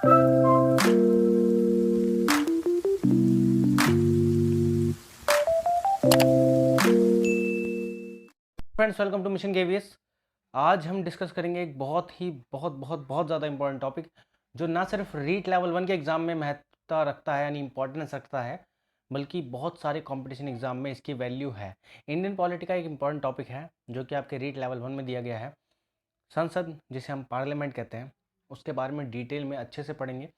Friends, welcome to mission KVS. आज हम discuss करेंगे एक बहुत ज़्यादा इंपॉर्टेंट टॉपिक, जो ना सिर्फ रीट लेवल 1 के एग्ज़ाम में महत्वता रखता है यानी इंपॉर्टेंस रखता है, बल्कि बहुत सारे कंपटीशन एग्ज़ाम में इसकी वैल्यू है। इंडियन पॉलिटी का एक इंपॉर्टेंट टॉपिक है जो कि आपके रीट लेवल 1 में दिया गया है। संसद, जिसे हम पार्लियामेंट कहते हैं, उसके बारे में डिटेल में अच्छे से पढ़ेंगे।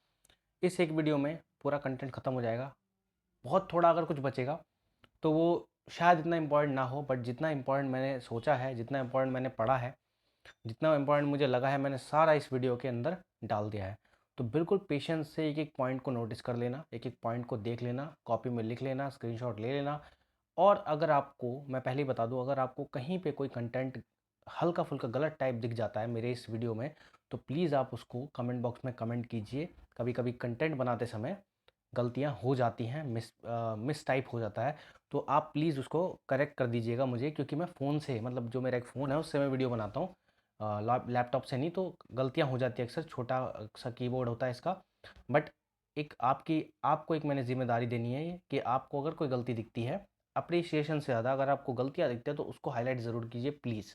इस एक वीडियो में पूरा कंटेंट ख़त्म हो जाएगा। बहुत थोड़ा अगर कुछ बचेगा तो वो शायद इतना इम्पोर्टेंट ना हो, बट जितना इम्पोर्टेंट मैंने सोचा है, जितना इम्पोर्टेंट मैंने पढ़ा है, जितना इम्पोर्टेंट मुझे लगा है, मैंने सारा इस वीडियो के अंदर डाल दिया है। तो बिल्कुल पेशेंस से एक एक पॉइंट को नोटिस कर लेना, एक एक पॉइंट को देख लेना, कॉपी में लिख लेना, स्क्रीनशॉट ले लेना। और अगर आपको, मैं पहले ही बता दूं, अगर आपको कहीं पे कोई कंटेंट हल्का फुल्का गलत टाइप दिख जाता है मेरे इस वीडियो में, तो प्लीज़ आप उसको कमेंट बॉक्स में कमेंट कीजिए। कभी कभी कंटेंट बनाते समय गलतियां हो जाती हैं, मिस टाइप हो जाता है, तो आप प्लीज़ उसको करेक्ट कर दीजिएगा मुझे, क्योंकि मैं फ़ोन से, मतलब जो मेरा एक फ़ोन है उससे मैं वीडियो बनाता हूँ, लैपटॉप से नहीं। तो गलतियां हो जाती है अक्सर, छोटा सा कीबोर्ड होता है इसका। बट एक आपको एक मैंने जिम्मेदारी देनी है कि आपको अगर कोई गलती दिखती है, अप्रिसिएशन से ज़्यादा अगर आपको गलतियाँ दिखती है तो उसको हाईलाइट ज़रूर कीजिए प्लीज़।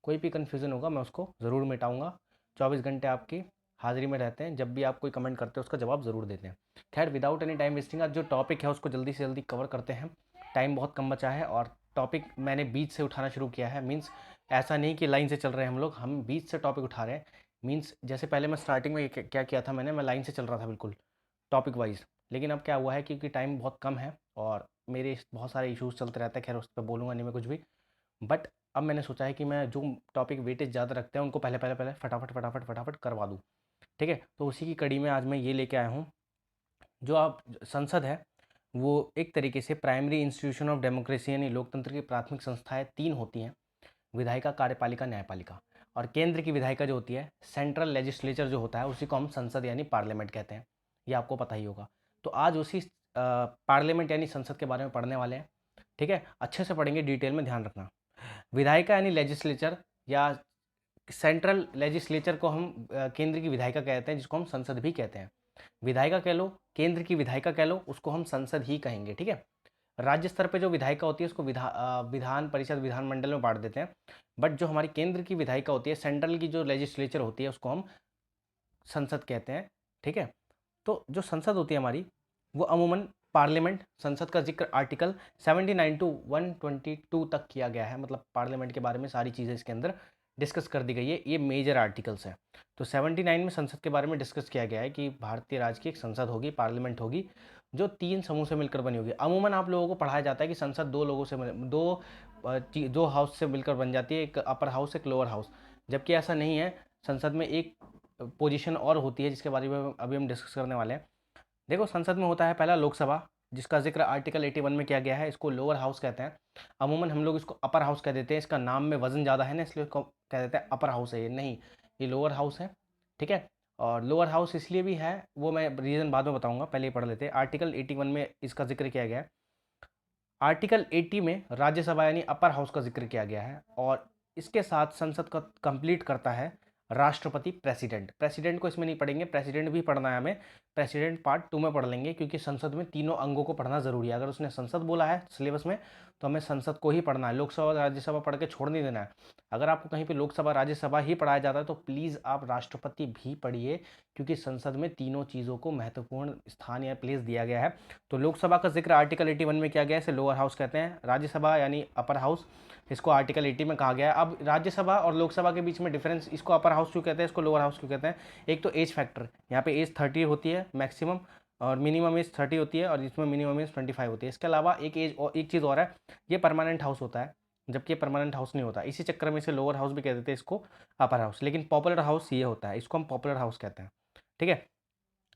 कोई भी कन्फ्यूज़न होगा मैं उसको ज़रूर मिटाऊंगा। 24 घंटे आपकी हाज़िरी में रहते हैं, जब भी आप कोई कमेंट करते हैं उसका जवाब ज़रूर देते हैं। खैर, विदाउट एनी टाइम वेस्टिंग, आज जो टॉपिक है उसको जल्दी से जल्दी कवर करते हैं। टाइम बहुत कम बचा है और टॉपिक मैंने बीच से उठाना शुरू किया है। मीन्स ऐसा नहीं कि लाइन से चल रहे हैं हम बीच से टॉपिक उठा रहे हैं। मीन्स जैसे पहले मैं स्टार्टिंग में क्या किया था, मैं लाइन से चल रहा था बिल्कुल टॉपिक वाइज। लेकिन अब क्या हुआ है, क्योंकि टाइम बहुत कम है और मेरे बहुत सारे इश्यूज़ चलते रहते हैं, खैर उस पर बोलूँगा नहीं मैं कुछ भी। बट अब मैंने सोचा है कि मैं जो टॉपिक वेटेज ज़्यादा रखते हैं उनको पहले फटाफट करवा दूँ। ठीक है, तो उसी की कड़ी में आज मैं ये लेके आया हूँ। जो आप संसद है, वो एक तरीके से प्राइमरी इंस्टीट्यूशन ऑफ डेमोक्रेसी यानी लोकतंत्र की प्राथमिक संस्थाएं 3 होती हैं: विधायिका, कार्यपालिका, न्यायपालिका। और केंद्र की विधायिका जो होती है, सेंट्रल लेजिस्लेचर जो होता है, उसी को हम संसद यानी पार्लियामेंट कहते हैं। ये आपको पता ही होगा। तो आज उसी पार्लियामेंट यानी संसद के बारे में पढ़ने वाले हैं। ठीक है, अच्छे से पढ़ेंगे, डिटेल में ध्यान रखना। विधायिका यानी लेजिस्लेचर या सेंट्रल लेजिस्लेचर को हम केंद्र की विधायिका कहते हैं, जिसको हम संसद भी कहते हैं। विधायिका कह लो, केंद्र की विधायिका कह लो, उसको हम संसद ही कहेंगे। ठीक है, राज्य स्तर पे जो विधायिका होती है उसको विधान परिषद, विधानमंडल में बांट देते हैं। बट जो हमारी केंद्र की विधायिका होती है, सेंट्रल की जो लेजिस्लेचर होती है, उसको हम संसद कहते हैं। ठीक है, तो जो संसद होती है हमारी, वो अमूमन पार्लियामेंट, संसद का जिक्र आर्टिकल 79 टू 122 तक किया गया है। मतलब पार्लियामेंट के बारे में सारी चीज़ें इसके अंदर डिस्कस कर दी गई है। ये मेजर आर्टिकल्स हैं। तो 79 में संसद के बारे में डिस्कस किया गया है कि भारतीय राज्य की एक संसद होगी, पार्लियामेंट होगी, जो 3 समूह से मिलकर बनी होगी। अमूमन आप लोगों को पढ़ाया जाता है कि संसद 2 लोगों से दो हाउस से मिलकर बन जाती है, एक अपर हाउस, एक लोअर हाउस। जबकि ऐसा नहीं है, संसद में एक पोजीशन और होती है जिसके बारे में अभी हम डिस्कस करने वाले हैं। देखो, संसद में होता है पहला लोकसभा, जिसका जिक्र आर्टिकल 81 में किया गया है। इसको लोअर हाउस कहते हैं। अमूमन हम लोग इसको अपर हाउस कह देते हैं। इसका नाम में वजन ज़्यादा है ना, इसलिए इसको कह देते हैं अपर हाउस है। ये नहीं, ये लोअर हाउस है। ठीक है, और लोअर हाउस इसलिए भी है, वो मैं रीज़न बाद में बताऊंगा, पहले ही पढ़ लेते हैं। आर्टिकल 81 में इसका जिक्र किया गया है। आर्टिकल 80 में राज्यसभा यानी अपर हाउस का जिक्र किया गया है। और इसके साथ संसद का कंप्लीट करता है राष्ट्रपति, प्रेसिडेंट। प्रेसिडेंट को इसमें नहीं पढ़ेंगे, प्रेसिडेंट भी पढ़ना है हमें। प्रेसिडेंट पार्ट 2 में पढ़ लेंगे, क्योंकि संसद में तीनों अंगों को पढ़ना जरूरी है। अगर उसने संसद बोला है सिलेबस में, तो हमें संसद को ही पढ़ना है। लोकसभा राज्यसभा पढ़ के छोड़ नहीं देना है। अगर आपको कहीं पे लोकसभा राज्यसभा ही पढ़ाया जाता है, तो प्लीज़ आप राष्ट्रपति भी पढ़िए, क्योंकि संसद में तीनों चीज़ों को महत्वपूर्ण स्थान या प्लेस दिया गया है। तो लोकसभा का जिक्र आर्टिकल 81 में किया गया है, इसे लोअर हाउस कहते हैं। राज्यसभा यानी अपर हाउस, इसको आर्टिकल 80 में कहा गया है। अब राज्यसभा और लोकसभा के बीच में डिफरेंस, इसको अपर हाउस क्यों कहते हैं, इसको लोअर हाउस क्यों कहते हैं? एक तो एज फैक्टर, यहाँ पे एज 30 होती है मैक्सिमम, और मिनिमम एज 30 होती है, और इसमें मिनिमम एज 25 होती है। इसके अलावा एक एज और एक चीज़ और है, ये परमानेंट हाउस होता है, जबकि ये परमानेंट हाउस नहीं होता। इसी चक्कर में इसे लोअर हाउस भी कह देते हैं, इसको अपर हाउस। लेकिन पॉपुलर हाउस ये होता है, इसको हम पॉपुलर हाउस कहते हैं। ठीक है,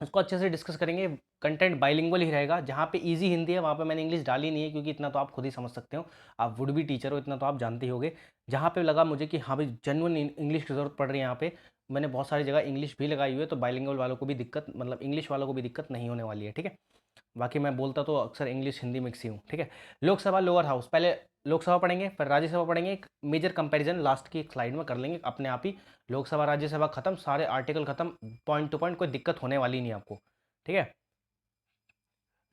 इसको अच्छे से डिस्कस करेंगे। कंटेंट बाइलिंगुअल ही रहेगा। जहाँ पे इजी हिंदी है वहाँ पे मैंने इंग्लिश डाली नहीं है, क्योंकि इतना तो आप खुद ही समझ सकते हो, आप वुड भी टीचर हो, इतना तो आप जानते ही होगे। जहाँ पे लगा मुझे कि हाँ भाई जेन्युइन इंग्लिश की ज़रूरत पड़ रही है यहाँ पे, मैंने बहुत सारी जगह इंग्लिश भी लगाई हुई है, तो बाइलिंगुअल वालों को भी दिक्कत, मतलब इंग्लिश वालों को भी दिक्कत नहीं होने वाली है, ठीक है। बाकी मैं बोलता तो अक्सर इंग्लिश हिंदी मिक्स ही हूँ, ठीक है। लोकसभा, लोअर हाउस, पहले लोकसभा पढ़ेंगे फिर राज्यसभा पढ़ेंगे, एक मेजर कंपैरिजन लास्ट की एक स्लाइड में कर लेंगे अपने आप ही। लोकसभा राज्यसभा खत्म, सारे आर्टिकल खत्म, पॉइंट टू पॉइंट, कोई दिक्कत होने वाली नहीं आपको, ठीक है।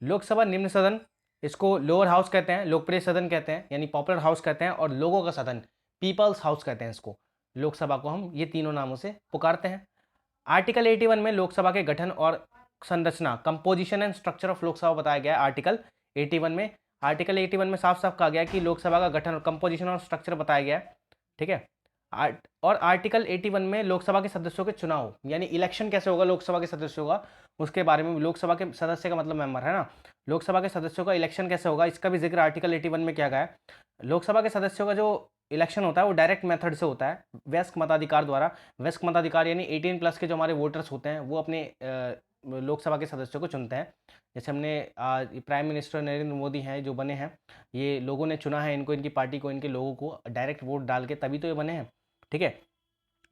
लोकसभा निम्न सदन, इसको लोअर हाउस कहते हैं, लोकप्रिय सदन कहते हैं यानी पॉपुलर हाउस कहते हैं, और लोगों का सदन पीपल्स हाउस कहते हैं इसको। लोकसभा को हम ये तीनों नामों से पुकारते हैं। आर्टिकल 81 में लोकसभा के गठन और संरचना, composition and structure of Lok Sabha बताया गया है आर्टिकल 81 में। आर्टिकल 81 में साफ साफ कहा गया है कि लोकसभा का गठन और कंपोजिशन और स्ट्रक्चर बताया गया है, ठीक है। और आर्टिकल 81 में लोकसभा के सदस्यों के चुनाव यानी इलेक्शन कैसे होगा लोकसभा के सदस्यों का, उसके बारे में, लोकसभा के सदस्य का मतलब मेंबर है ना, लोकसभा के सदस्यों का इलेक्शन कैसे होगा इसका भी जिक्र आर्टिकल 81 में किया गया है। लोकसभा के सदस्यों का जो इलेक्शन होता है वो डायरेक्ट मेथड से होता है, वयस्क मताधिकार द्वारा। वयस्क मताधिकार यानी 18+ के जो हमारे वोटर्स होते हैं वो अपने लोकसभा के सदस्यों को चुनते हैं। जैसे हमने आज प्राइम मिनिस्टर नरेंद्र मोदी हैं जो बने हैं, ये लोगों ने चुना है इनको, इनकी पार्टी को, इनके लोगों को डायरेक्ट वोट डाल के, तभी तो ये बने हैं, ठीक है।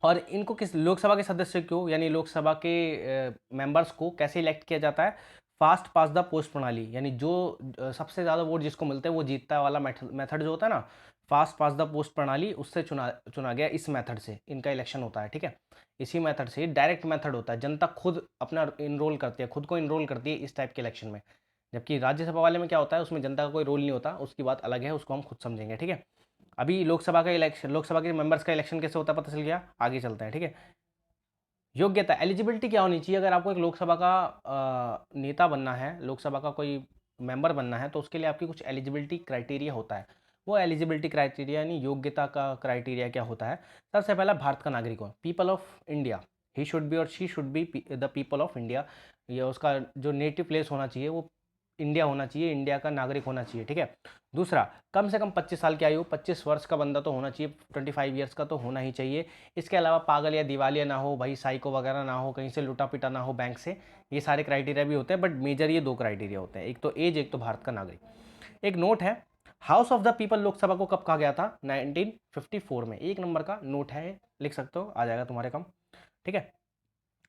और इनको किस लोकसभा के सदस्य को यानी लोकसभा के मेंबर्स को कैसे इलेक्ट किया जाता है, फास्ट पास द पोस्ट प्रणाली, यानी जो सबसे ज़्यादा वोट जिसको मिलते हैं वो जीतता है वाला मेथड जो होता है ना, फास्ट पास द पोस्ट प्रणाली, उससे चुना गया, इस मेथड से इनका इलेक्शन होता है, ठीक है। इसी मेथड से, डायरेक्ट मेथड होता है, जनता खुद अपना इनरोल करती है, खुद को इनरोल करती है इस टाइप के इलेक्शन में। जबकि राज्यसभा वाले में क्या होता है, उसमें जनता का कोई रोल नहीं होता, उसकी बात अलग है, उसको हम खुद समझेंगे, ठीक है। अभी लोकसभा का इलेक्शन, लोकसभा के मेंबर्स का इलेक्शन कैसे होता है पता चल गया, आगे चलते हैं, ठीक है। योग्यता, एलिजिबिलिटी क्या होनी चाहिए अगर आपको एक लोकसभा का नेता बनना है, लोकसभा का कोई मेंबर बनना है, तो उसके लिए आपकी कुछ एलिजिबिलिटी क्राइटेरिया होता है। वो एलिजिबिलिटी क्राइटेरिया यानी योग्यता का क्राइटेरिया क्या होता है, सबसे पहला भारत का नागरिक हो, people of India, he should be और she should be the people of India. ये उसका जो नेटिव प्लेस होना चाहिए वो इंडिया होना चाहिए, इंडिया का नागरिक होना चाहिए, ठीक है। दूसरा, कम से कम 25 साल की आयु, 25 वर्ष का बंदा तो होना चाहिए, 25 ईयर्स का तो होना ही चाहिए। इसके अलावा पागल या दिवालिया ना हो भाई, साइको वगैरह ना हो, कहीं से लुटा पिटा ना हो बैंक से, ये सारे क्राइटेरिया भी होते हैं, बट मेजर ये 2 क्राइटेरिया होते हैं, एक तो एज, एक तो भारत का नागरिक। एक नोट है, house of the people Lok Sabha को कब कहा गया था, 1954 में, 1 नंबर का नोट है, लिख सकते हो, आ जाएगा तुम्हारे काम, ठीक है।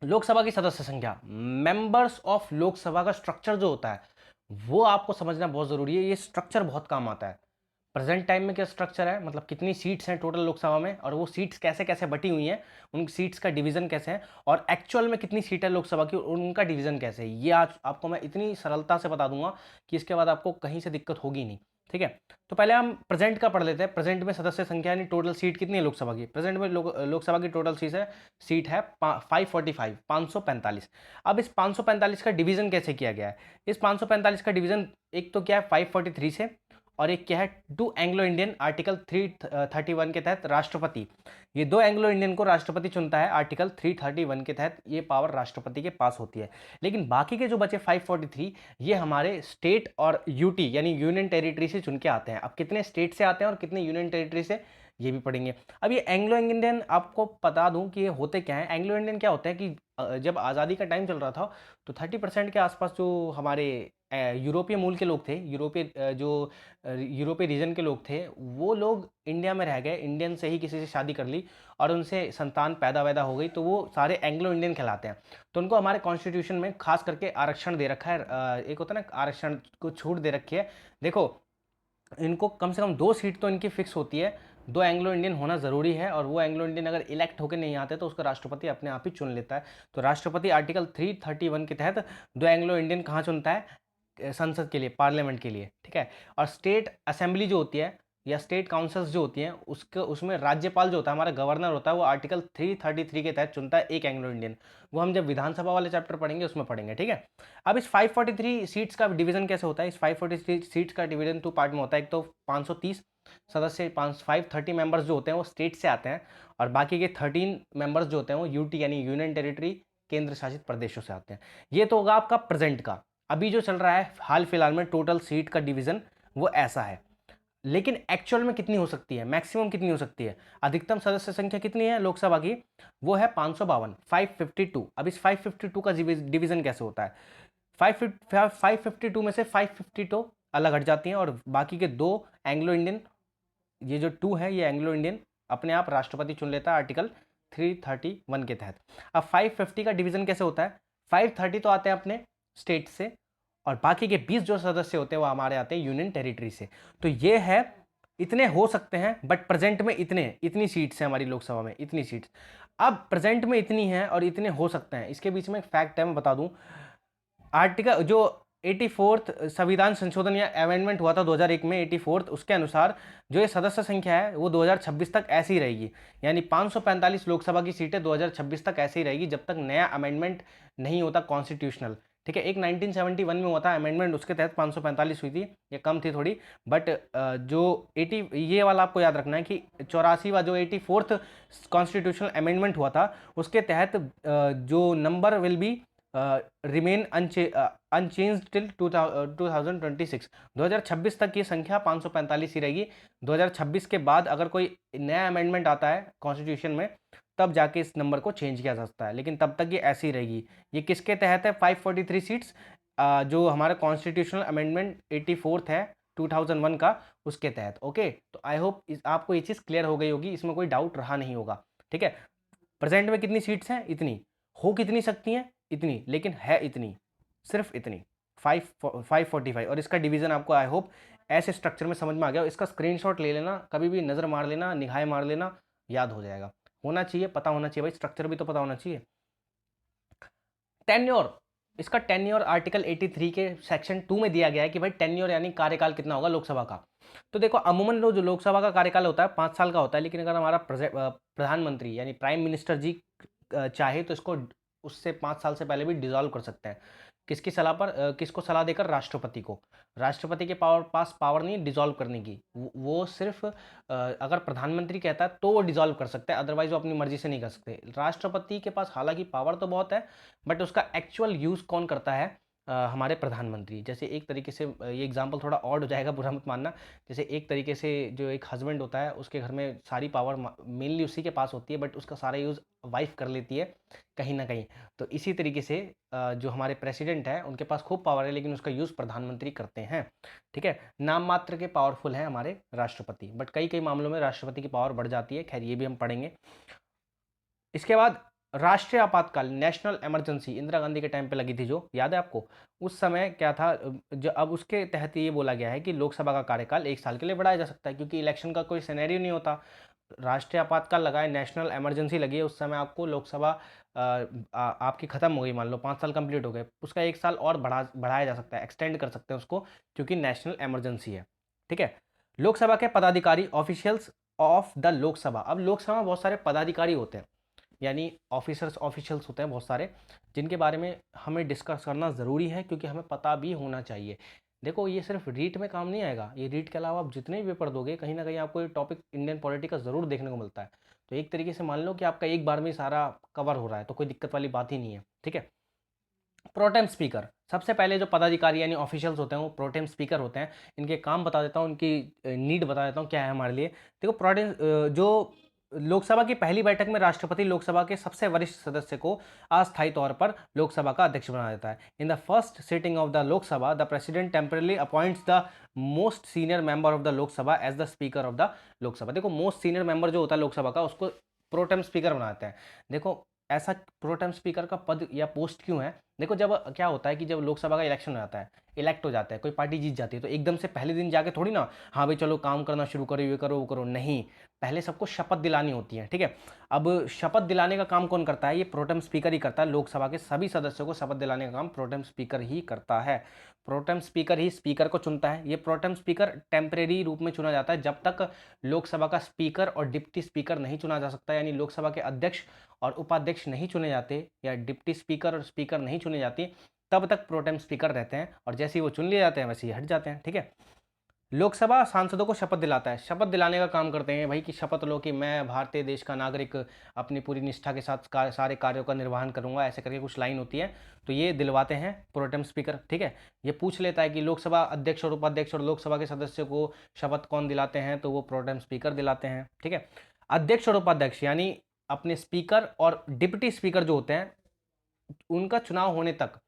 लोकसभा की सदस्य संख्या, मेंबर्स ऑफ लोकसभा का स्ट्रक्चर जो होता है वो आपको समझना बहुत जरूरी है, ये स्ट्रक्चर बहुत काम आता है। प्रेजेंट टाइम में क्या स्ट्रक्चर है, मतलब कितनी सीट्स हैं टोटल लोकसभा में, और वो सीट्स कैसे कैसे बटी हुई हैं, उन सीट्स का डिवीजन कैसे है, और एक्चुअल में कितनी सीट है लोकसभा की और उनका डिवीजन कैसे है, ये आज आपको मैं इतनी सरलता से बता दूंगा कि इसके बाद आपको कहीं से दिक्कत होगी नहीं, ठीक है। तो पहले हम प्रेजेंट का पढ़ लेते हैं। प्रेजेंट में सदस्य संख्या यानी टोटल सीट कितनी है लोकसभा की, प्रेजेंट में लोकसभा की टोटल सीट है 545, 545। अब इस 545 का डिवीजन कैसे किया गया है, इस 545 का डिवीजन एक तो क्या है 543 से, और एक क्या है टू एंग्लो इंडियन, आर्टिकल 331 के तहत राष्ट्रपति, ये 2 एंग्लो इंडियन को राष्ट्रपति चुनता है, आर्टिकल 331 के तहत ये पावर राष्ट्रपति के पास होती है। लेकिन बाकी के जो बचे 543 ये हमारे स्टेट और यूटी यानी यूनियन टेरिटरी से चुन के आते हैं। अब कितने स्टेट से आते हैं और कितने यूनियन टेरिटरी से, ये भी पढ़ेंगे। अब ये एंग्लो इंडियन आपको बता दूं कि ये होते क्या हैं। एंग्लो इंडियन क्या होते हैं कि जब आज़ादी का टाइम चल रहा था तो 30% के आसपास जो हमारे यूरोपीय मूल के लोग थे, यूरोपीय रीजन के लोग थे, वो लोग इंडिया में रह गए, इंडियन से ही किसी से शादी कर ली और उनसे संतान पैदा वैदा हो गई, तो वो सारे एंग्लो इंडियन कहलाते हैं। तो उनको हमारे कॉन्स्टिट्यूशन में खास करके आरक्षण दे रखा है, एक होता है ना आरक्षण को छूट दे रखी है। देखो इनको कम से कम 2 सीट तो इनकी फिक्स होती है, 2 एंग्लो इंडियन होना ज़रूरी है, और वो एंग्लो इंडियन अगर इलेक्ट होकर नहीं आते तो उसका राष्ट्रपति अपने आप ही चुन लेता है। तो राष्ट्रपति आर्टिकल 331 के तहत 2 एंग्लो इंडियन कहाँ चुनता है, संसद के लिए, पार्लियामेंट के लिए, ठीक है। और स्टेट असेंबली जो होती है या स्टेट काउंसिल्स जो होती हैं उसके उसमें राज्यपाल जो होता है, हमारा गवर्नर होता है, वो आर्टिकल 333 के तहत चुनता है 1 एंग्लो इंडियन। वो हम जब विधानसभा वाले चैप्टर पढ़ेंगे उसमें पढ़ेंगे, ठीक है। अब इस 543 सीट्स का डिवीजन कैसे होता है, इस 543 सीट्स का डिवीजन 2 पार्ट में होता है। एक तो 530 सदस्य, 530 मेंबर्स जो होते हैं वो स्टेट से आते हैं, और बाकी के 13 मेंबर्स जो होते हैं वो यूटी यानी यूनियन टेरिटरी, केंद्र शासित प्रदेशों से आते हैं। ये तो होगा आपका प्रेजेंट का। अभी जो चल रहा है हाल फिलहाल में टोटल सीट का डिवीजन वो ऐसा है, लेकिन एक्चुअल में कितनी हो सकती है, मैक्सिमम कितनी हो सकती है, अधिकतम सदस्य संख्या कितनी है लोकसभा की, वो है 552, 552। अब इस 552 का डिवीजन कैसे होता है, 552 में से 552 अलग हट जाती हैं, और बाकी के 2 एंग्लो इंडियन, ये जो 2 है ये एंग्लो इंडियन अपने आप राष्ट्रपति चुन लेता है आर्टिकल 331 के तहत। अब 550 का डिवीजन कैसे होता है, 530 तो आते हैं अपने स्टेट से और बाकी के 20 जो सदस्य होते हैं वो हमारे आते हैं यूनियन टेरिटरी से। तो ये है, इतने हो सकते हैं, बट प्रेजेंट में इतनी सीट्स हैं हमारी लोकसभा में, इतनी सीट्स। अब प्रेजेंट में इतनी हैं और इतने हो सकते हैं, इसके बीच में एक फैक्ट है, मैं बता दूं। आर्टिकल जो 84th संविधान संशोधन या अमेंडमेंट हुआ था 2001 में, 84th, उसके अनुसार जो ये सदस्य संख्या है वो 2026 तक ऐसी ही रहेगी। यानी 545 लोकसभा की सीटें 2026 तक ऐसी ही रहेगी जब तक नया अमेंडमेंट नहीं होता कॉन्स्टिट्यूशनल। ठीक है, एक 1971 में हुआ था अमेंडमेंट, उसके तहत 545 हुई थी, ये कम थी थोड़ी। बट जो 80, ये वाला आपको याद रखना है कि 84वां जो 84th कॉन्स्टिट्यूशनल अमेंडमेंट हुआ था उसके तहत जो number will be remain unchanged till 2026। 2026 तक की संख्या 545 ही रहेगी। 2026 के बाद अगर कोई नया अमेंडमेंट आता है कॉन्स्टिट्यूशन में तब जाके इस नंबर को चेंज किया जा सकता है, लेकिन तब तक ये ऐसी ही रहेगी। ये किसके तहत है, 543 सीट्स, जो हमारा कॉन्स्टिट्यूशनल अमेंडमेंट 84th है 2001 का, उसके तहत। ओके, तो आई होप आपको ये चीज़ क्लियर हो गई होगी, इसमें कोई डाउट रहा नहीं होगा। ठीक है, प्रेजेंट में कितनी सीट्स हैं, इतनी हो कितनी सकती हैं, इतनी, लेकिन है इतनी, सिर्फ इतनी 545। और इसका डिवीजन आपको आई होप ऐसे स्ट्रक्चर में समझ में आ गया। इसका स्क्रीनशॉट ले लेना, कभी भी नज़र मार लेना, निगाहें मार लेना, याद हो जाएगा। होना चाहिए, पता होना चाहिए भाई, स्ट्रक्चर भी तो पता होना चाहिए। टेन्योर, इसका टेन्योर आर्टिकल 83 के सेक्शन 2 में दिया गया है कि भाई टेन्योर यानी कार्यकाल कितना होगा लोकसभा का। तो देखो अमूमन जो लोकसभा का कार्यकाल होता है 5 साल का होता है, लेकिन अगर हमारा प्रधानमंत्री यानी प्राइम मिनिस्टर जी चाहे तो इसको उससे 5 साल से पहले भी डिसॉल्व कर सकते हैं। किसकी सलाह पर, किसको सलाह देकर, राष्ट्रपति को। राष्ट्रपति के पास पावर नहीं है डिसॉल्व करने की, वो सिर्फ अगर प्रधानमंत्री कहता है तो वो डिसॉल्व कर सकता है, अदरवाइज वो अपनी मर्जी से नहीं कर सकते। राष्ट्रपति के पास हालांकि पावर तो बहुत है, बट उसका एक्चुअल यूज़ कौन करता है, हमारे प्रधानमंत्री। जैसे एक तरीके से ये एग्जांपल थोड़ा ऑड हो जाएगा, बुरा मत मानना। जैसे एक तरीके से जो एक हस्बैंड होता है उसके घर में सारी पावर मेनली उसी के पास होती है, बट उसका सारा यूज़ वाइफ कर लेती है कहीं ना कहीं। तो इसी तरीके से जो हमारे प्रेसिडेंट है उनके पास खूब पावर है, लेकिन उसका यूज़ प्रधानमंत्री करते हैं। ठीक है, नाम मात्र के पावरफुल हैं हमारे राष्ट्रपति, बट कई कई मामलों में राष्ट्रपति की पावर बढ़ जाती है। खैर ये भी हम पढ़ेंगे। इसके बाद राष्ट्रीय आपातकाल, नेशनल इमरजेंसी, इंदिरा गांधी के टाइम पे लगी थी जो, याद है आपको। उस समय क्या था, जो अब उसके तहत ये बोला गया है कि लोकसभा का कार्यकाल 1 साल के लिए बढ़ाया जा सकता है, क्योंकि इलेक्शन का कोई सिनेरियो नहीं होता। राष्ट्रीय आपातकाल लगा है, नेशनल इमरजेंसी लगी है, उस समय आपको लोकसभा आपकी खत्म हो गई, मान लो 5 साल कंप्लीट हो गए, उसका 1 साल और बढ़ाया जा सकता है, एक्सटेंड कर सकते हैं उसको, क्योंकि नेशनल इमरजेंसी है। ठीक है, लोकसभा के पदाधिकारी, ऑफिशियल्स ऑफ द लोकसभा। अब लोकसभा में बहुत सारे पदाधिकारी होते हैं, यानी ऑफिशियल्स होते हैं बहुत सारे, जिनके बारे में हमें डिस्कस करना ज़रूरी है, क्योंकि हमें पता भी होना चाहिए। देखो ये सिर्फ रीट में काम नहीं आएगा, ये रीट के अलावा आप जितने भी पेपर दोगे कहीं ना कहीं आपको ये टॉपिक इंडियन पॉलिटिक्स का ज़रूर देखने को मिलता है। तो एक तरीके से मान लो कि आपका एक बार में सारा कवर हो रहा है, तो कोई दिक्कत वाली बात ही नहीं है। ठीक है, प्रोटेम स्पीकर, सबसे पहले जो पदाधिकारी यानी ऑफिशियल्स होते हैं वो प्रोटेम स्पीकर होते हैं। इनके काम बता देता हूँ, उनकी नीड बता देता हूँ क्या है हमारे लिए। देखो प्रोटेम जो लोकसभा की पहली बैठक में राष्ट्रपति लोकसभा के सबसे वरिष्ठ सदस्य को अस्थायी तौर पर लोकसभा का अध्यक्ष बना देता है। In the first sitting of the Lok Sabha the president temporarily appoints the most senior member of the Lok Sabha as the speaker of the Lok Sabha. देखो मोस्ट सीनियर मेंबर जो होता है लोकसभा का, उसको प्रोटेम स्पीकर बनाते हैं। देखो ऐसा प्रोटेम स्पीकर का पद या पोस्ट क्यों है, देखो जब क्या होता है कि जब लोकसभा का इलेक्शन हो जाता है, इलेक्ट हो जाता है, कोई पार्टी जीत जाती है, तो एकदम से पहले दिन जाके थोड़ी ना हाँ भाई चलो काम करना शुरू करो, ये करो वो करो, नहीं, पहले सबको शपथ दिलानी होती है। ठीक है, अब शपथ दिलाने का काम कौन करता है, ये प्रोटेम स्पीकर ही करता है। लोकसभा के सभी सदस्यों को शपथ दिलाने का काम प्रोटेम स्पीकर ही करता है। प्रोटेम स्पीकर ही स्पीकर को चुनता है। ये प्रोटेम स्पीकर टेम्परेरी रूप में चुना जाता है, जब तक लोकसभा का स्पीकर और डिप्टी स्पीकर नहीं चुना जा सकता, यानी लोकसभा के अध्यक्ष और उपाध्यक्ष नहीं चुने जाते, या डिप्टी स्पीकर और स्पीकर नहीं चुने जाते, तब तक प्रोटेम स्पीकर रहते हैं, और जैसे ही वो चुन लिए जाते हैं वैसे ही हट जाते हैं। ठीक है, लोकसभा सांसदों को शपथ दिलाता है। शपथ दिलाने का काम करते हैं भाई कि शपथ लो कि मैं भारतीय देश का नागरिक अपनी पूरी निष्ठा के साथ सारे कार्यों का निर्वहन करूंगा, ऐसे करके कुछ लाइन होती है, तो ये दिलवाते हैं प्रोटेम स्पीकर। ठीक है, ये पूछ लेता है कि लोकसभा अध्यक्ष और उपाध्यक्ष और लोकसभा के सदस्य को शपथ कौन दिलाते हैं, तो वो प्रोटेम स्पीकर दिलाते हैं। ठीक है, अध्यक्ष और उपाध्यक्ष यानी अपने स्पीकर और डिप्टी स्पीकर जो होते हैं, उनका चुनाव होने तक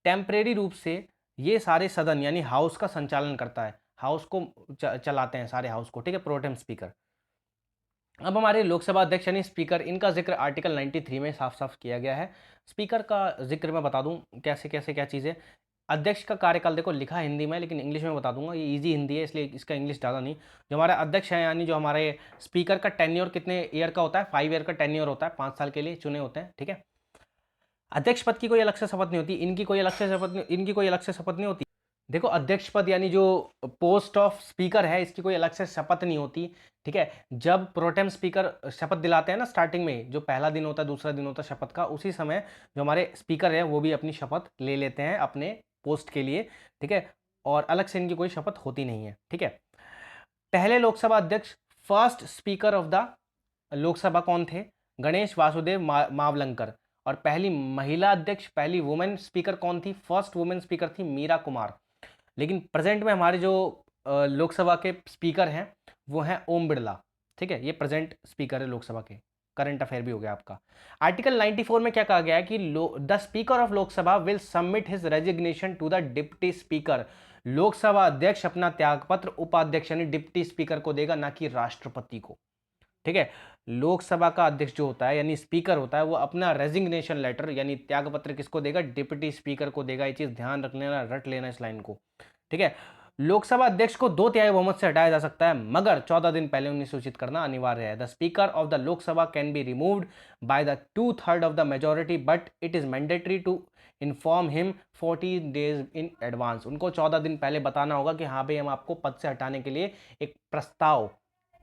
टेम्परेरी रूप से ये सारे सदन यानी हाउस का संचालन करता है, हाउस को चलाते हैं सारे हाउस को। ठीक है, प्रोटेम स्पीकर। अब हमारे लोकसभा अध्यक्ष यानी स्पीकर, इनका जिक्र आर्टिकल 93 में साफ साफ किया गया है। स्पीकर का जिक्र मैं बता दूं कैसे कैसे क्या चीज़ें। अध्यक्ष का कार्यकाल देखो लिखा है हिंदी में, लेकिन इंग्लिश में बता दूंगा, ये इजी हिंदी है इसलिए इसका इंग्लिश ज़्यादा नहीं। जो हमारा अध्यक्ष है यानी जो हमारे स्पीकर का टेन्योर कितने ईयर का होता है, 5 ईयर का टेन्योर होता है, 5 साल के लिए चुने होते हैं, ठीक है। अध्यक्ष पद की कोई अलग से शपथ नहीं होती, इनकी कोई अलग से शपथ नहीं, इनकी कोई अलग से शपथ नहीं होती। देखो अध्यक्ष पद यानी जो पोस्ट ऑफ स्पीकर है, इसकी कोई अलग से शपथ नहीं होती, ठीक है। जब प्रोटेम स्पीकर शपथ दिलाते हैं ना, स्टार्टिंग में जो पहला दिन होता है, दूसरा दिन होता है शपथ का, उसी समय जो हमारे स्पीकर है वो भी अपनी शपथ ले लेते हैं अपने पोस्ट के लिए, ठीक है। और अलग से इनकी कोई शपथ होती नहीं है, ठीक है। पहले लोकसभा अध्यक्ष, first speaker of the Lok Sabha कौन थे? गणेश वासुदेव मावलंकर। और पहली महिला अध्यक्ष, पहली वुमेन स्पीकर कौन थी? फर्स्ट वुमेन स्पीकर थी मीरा कुमार। लेकिन प्रेजेंट में हमारे जो लोकसभा के स्पीकर हैं वो हैं ओम बिरला, ठीक है। ये प्रेजेंट स्पीकर है लोकसभा के। करंट अफेयर भी हो गया आपका। आर्टिकल 94 में क्या कहा गया है कि the speaker of Lok Sabha will submit his resignation to the deputy speaker. Lok Sabha अध्यक्ष अपना त्यागपत्र उपाध्यक्ष यानी डिप्टी स्पीकर को देगा, ना कि राष्ट्रपति को, ठीक है। लोकसभा का अध्यक्ष जो होता है यानी स्पीकर होता है, वो अपना रेजिग्नेशन लेटर यानी त्यागपत्र किसको देगा? डिप्टी स्पीकर को देगा। ये चीज ध्यान रख लेना, रट लेना इस लाइन को, ठीक है। लोकसभा अध्यक्ष को 2/3 बहुमत से हटाया जा सकता है, मगर 14 दिन पहले उन्हें सूचित करना अनिवार्य है। The speaker of the Lok Sabha can be removed by the 2/3 of the majority, but it is mandatory to inform him 14 days in advance. उनको 14 दिन पहले बताना होगा कि हाँ भाई हम आपको पद से हटाने के लिए एक प्रस्ताव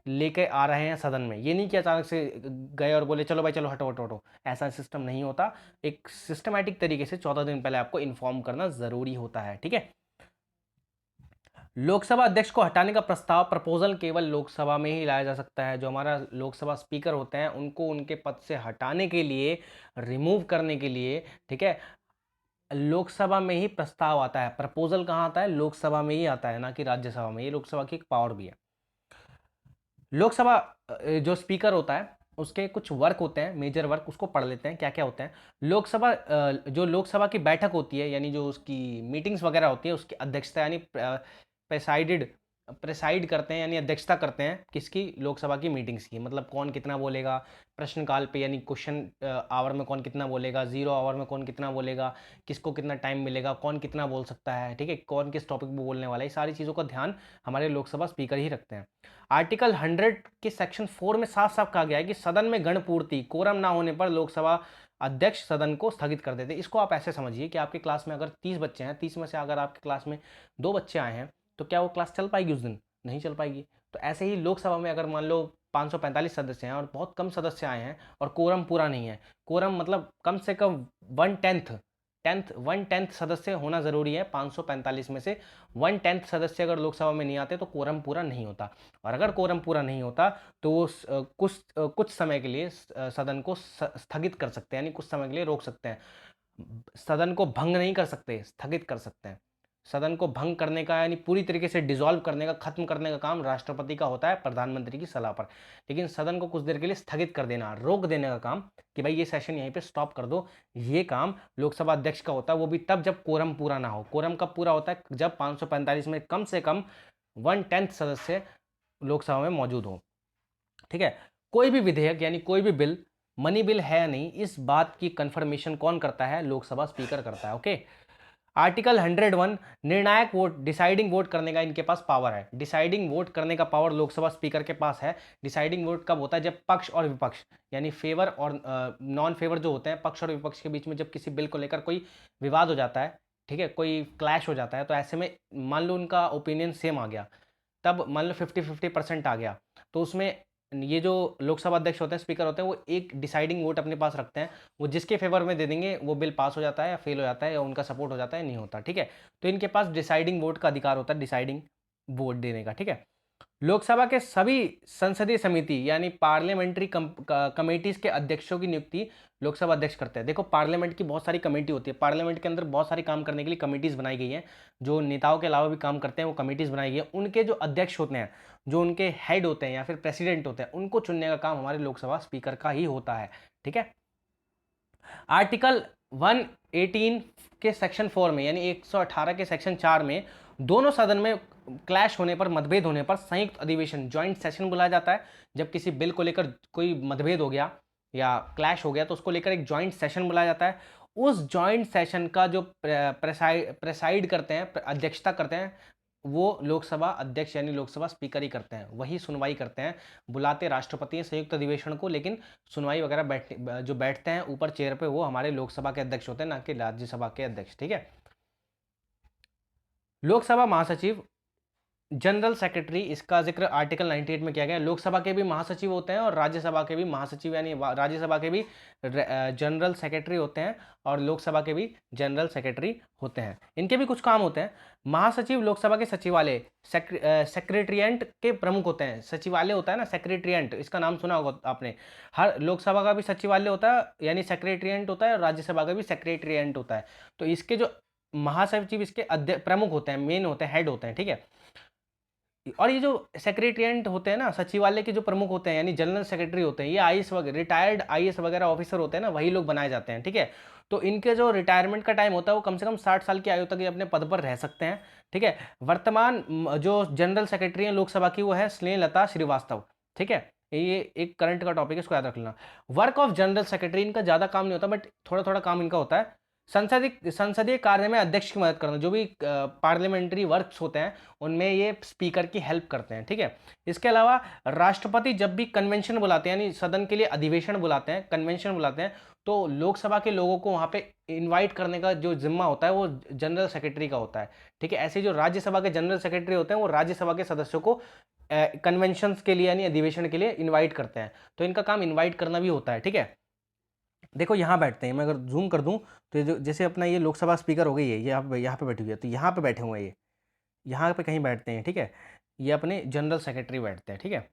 लेके आ रहे हैं सदन में। ये नहीं कि अचानक से गए और बोले चलो भाई चलो हटो हटो हटो, ऐसा सिस्टम नहीं होता। एक सिस्टमैटिक तरीके से 14 दिन पहले आपको इन्फॉर्म करना जरूरी होता है, ठीक है। लोकसभा अध्यक्ष को हटाने का प्रस्ताव, प्रपोजल केवल लोकसभा में ही लाया जा सकता है। जो हमारा लोकसभा स्पीकर होते हैं उनको उनके पद से हटाने के लिए, रिमूव करने के लिए, ठीक है, लोकसभा में ही प्रस्ताव आता है। प्रपोजल कहाँ आता है? लोकसभा में ही आता है, ना कि राज्यसभा में। ये लोकसभा की एक पावर भी है। लोकसभा जो स्पीकर होता है उसके कुछ वर्क होते हैं, मेजर वर्क, उसको पढ़ लेते हैं क्या क्या होते हैं। लोकसभा जो लोकसभा की बैठक होती है यानी जो उसकी मीटिंग्स वगैरह होती है, उसकी अध्यक्षता यानी प्रेसाइड करते हैं यानी अध्यक्षता करते हैं किसकी? लोकसभा की मीटिंग्स की। मतलब कौन कितना बोलेगा प्रश्नकाल पे, यानी क्वेश्चन आवर में कौन कितना बोलेगा, 0 आवर में कौन कितना बोलेगा, किसको कितना टाइम मिलेगा, कौन कितना बोल सकता है, ठीक है, कौन किस टॉपिक पे बोलने वाला है, ये सारी चीज़ों का ध्यान हमारे लोकसभा स्पीकर ही रखते हैं। आर्टिकल 100 के सेक्शन 4 में साफ साफ कहा गया है कि सदन में गणपूर्ति, कोरम ना होने पर लोकसभा अध्यक्ष सदन को स्थगित कर देते। इसको आप ऐसे समझिए कि आपके क्लास में अगर 30 बच्चे हैं, 30 में से अगर आपके क्लास में 2 बच्चे आए हैं, तो क्या वो क्लास चल पाएगी उस दिन? नहीं चल पाएगी। तो ऐसे ही लोकसभा में अगर मान लो 545 सदस्य हैं और बहुत कम सदस्य आए हैं और कोरम पूरा नहीं है, कोरम मतलब कम से कम 1/10 सदस्य होना जरूरी है। 545 में से 1/10 सदस्य अगर लोकसभा में नहीं आते तो कोरम पूरा नहीं होता। और अगर कोरम पूरा नहीं होता तो वो कुछ समय के लिए सदन को स्थगित कर सकते हैं, यानी कुछ समय के लिए रोक सकते हैं। सदन को भंग नहीं कर सकते, स्थगित कर सकते हैं। सदन को भंग करने का यानी पूरी तरीके से डिसॉल्व करने का, खत्म करने का काम राष्ट्रपति का होता है प्रधानमंत्री की सलाह पर। लेकिन सदन को कुछ देर के लिए स्थगित कर देना, रोक देने का काम कि भाई ये सेशन यहीं पे स्टॉप कर दो, ये काम लोकसभा अध्यक्ष का होता है। वो भी तब जब कोरम पूरा ना हो। कोरम कब पूरा होता है? जब 545 में कम से कम 1/10 सदस्य लोकसभा में मौजूद हो, ठीक है। कोई भी विधेयक यानी कोई भी बिल मनी बिल है या नहीं, इस बात की कंफर्मेशन कौन करता है? लोकसभा स्पीकर करता है, ओके। आर्टिकल 101, निर्णायक वोट, डिसाइडिंग वोट करने का इनके पास पावर है। डिसाइडिंग वोट करने का पावर लोकसभा स्पीकर के पास है। डिसाइडिंग वोट कब होता है? जब पक्ष और विपक्ष यानी फेवर और नॉन फेवर जो होते हैं, पक्ष और विपक्ष के बीच में जब किसी बिल को लेकर कोई विवाद हो जाता है, ठीक है, कोई क्लैश हो जाता है, तो ऐसे में मान लो उनका ओपिनियन सेम आ गया, तब मान लो 50-50% आ गया, तो उसमें ये जो लोकसभा अध्यक्ष होते हैं, स्पीकर होते हैं, वो एक डिसाइडिंग वोट अपने पास रखते हैं। वो जिसके फेवर में दे देंगे वो बिल पास हो जाता है या फेल हो जाता है, या उनका सपोर्ट हो जाता है, नहीं होता, ठीक है। तो इनके पास डिसाइडिंग वोट का अधिकार होता है, डिसाइडिंग वोट देने का, ठीक है। लोकसभा के सभी संसदीय समिति यानी पार्लियामेंट्री कमेटीज के अध्यक्षों की नियुक्ति लोकसभा अध्यक्ष करते हैं। देखो पार्लियामेंट की बहुत सारी कमेटी होती है, पार्लियामेंट के अंदर बहुत सारी काम करने के लिए कमेटीज बनाई गई हैं। जो नेताओं के अलावा भी काम करते हैं वो कमेटीज बनाई गई है। उनके जो अध्यक्ष होते हैं, जो उनके हेड होते हैं या फिर प्रेसिडेंट होते हैं, उनको चुनने का काम हमारे लोकसभा स्पीकर का ही होता है, ठीक है। आर्टिकल 118 के सेक्शन 4 में यानी 118 के सेक्शन 4 में दोनों सदन में क्लैश होने पर, मतभेद होने पर संयुक्त अधिवेशन, ज्वाइंट सेशन बुलाया जाता है। जब किसी बिल को लेकर कोई मतभेद हो गया या क्लैश हो गया तो उसको लेकर एक ज्वाइंट सेशन बुलाया जाता है। उस ज्वाइंट सेशन का जो प्रेसाइड करते हैं, अध्यक्षता करते हैं, वो लोकसभा अध्यक्ष यानी लोकसभा स्पीकर ही करते हैं, वही सुनवाई करते हैं। बुलाते राष्ट्रपति हैं संयुक्त अधिवेशन को, लेकिन सुनवाई वगैरह जो बैठते हैं ऊपर चेयर पे, वो हमारे लोकसभा के अध्यक्ष होते हैं, ना कि राज्यसभा के अध्यक्ष। ठीक है। लोकसभा महासचिव, जनरल सेक्रेटरी, इसका जिक्र आर्टिकल 98 में किया गया है। लोकसभा के भी महासचिव होते हैं और राज्यसभा के भी महासचिव यानी राज्यसभा के भी जनरल सेक्रेटरी होते हैं और लोकसभा के भी जनरल सेक्रेटरी होते हैं। इनके भी कुछ काम होते हैं। महासचिव लोकसभा के सचिवालय, सेक्रेटरिएट के प्रमुख होते हैं। सचिवालय होता है ना, सेक्रेटरिएट, इसका नाम सुना होगा आपने। हर लोकसभा का भी सचिवालय होता है यानी सेक्रेटरिएट होता है और राज्यसभा का भी सेक्रेटरिएट होता है। तो इसके जो महासचिव इसके प्रमुख होते हैं, मेन होते हैं, हेड होते हैं। ठीक है। और ये जो सेक्रेटरिएट होते हैं ना, सचिवालय के जो प्रमुख होते हैं यानी जनरल सेक्रेटरी होते हैं, ये आईएएस वगैरह, रिटायर्ड आईएएस वगैरह ऑफिसर होते हैं ना, वही लोग बनाए जाते हैं। ठीक है। तो इनके जो रिटायरमेंट का टाइम होता है वो कम से कम 60 साल की आयु तक ये अपने पद पर रह सकते हैं। ठीक है। वर्तमान जो जनरल सेक्रेटरी है लोकसभा की वो है स्नेहलता श्रीवास्तव। ठीक है। ये एक करंट का टॉपिक है, इसको याद रख लेना। वर्क ऑफ जनरल सेक्रेटरी, इनका ज्यादा काम नहीं होता बट थोड़ा थोड़ा काम इनका होता है। संसदीय कार्य में अध्यक्ष की मदद करना, जो भी पार्लियामेंट्री वर्क्स होते हैं उनमें ये स्पीकर की हेल्प करते हैं। ठीक है। इसके अलावा राष्ट्रपति जब भी कन्वेंशन बुलाते हैं यानी सदन के लिए अधिवेशन बुलाते हैं, कन्वेंशन बुलाते हैं, तो लोकसभा के लोगों को वहां पे इनवाइट करने का जो जिम्मा होता है वो जनरल सेक्रेटरी का होता है। ठीक है। ऐसे जो राज्यसभा के जनरल सेक्रेटरी होते हैं वो राज्यसभा के सदस्यों को कन्वेंशन के लिए यानी अधिवेशन के लिए इन्वाइट करते हैं। तो इनका काम इन्वाइट करना भी होता है। ठीक है। देखो यहाँ बैठते हैं, मैं अगर जूम कर दूं तो ये जो जैसे अपना ये लोकसभा स्पीकर हो गई है, ये यहाँ पे बैठी हुई है, तो यहाँ पे बैठे हुए हैं, ये यहाँ पे कहीं बैठते हैं। ठीक है। ये अपने जनरल सेक्रेटरी बैठते हैं। ठीक है।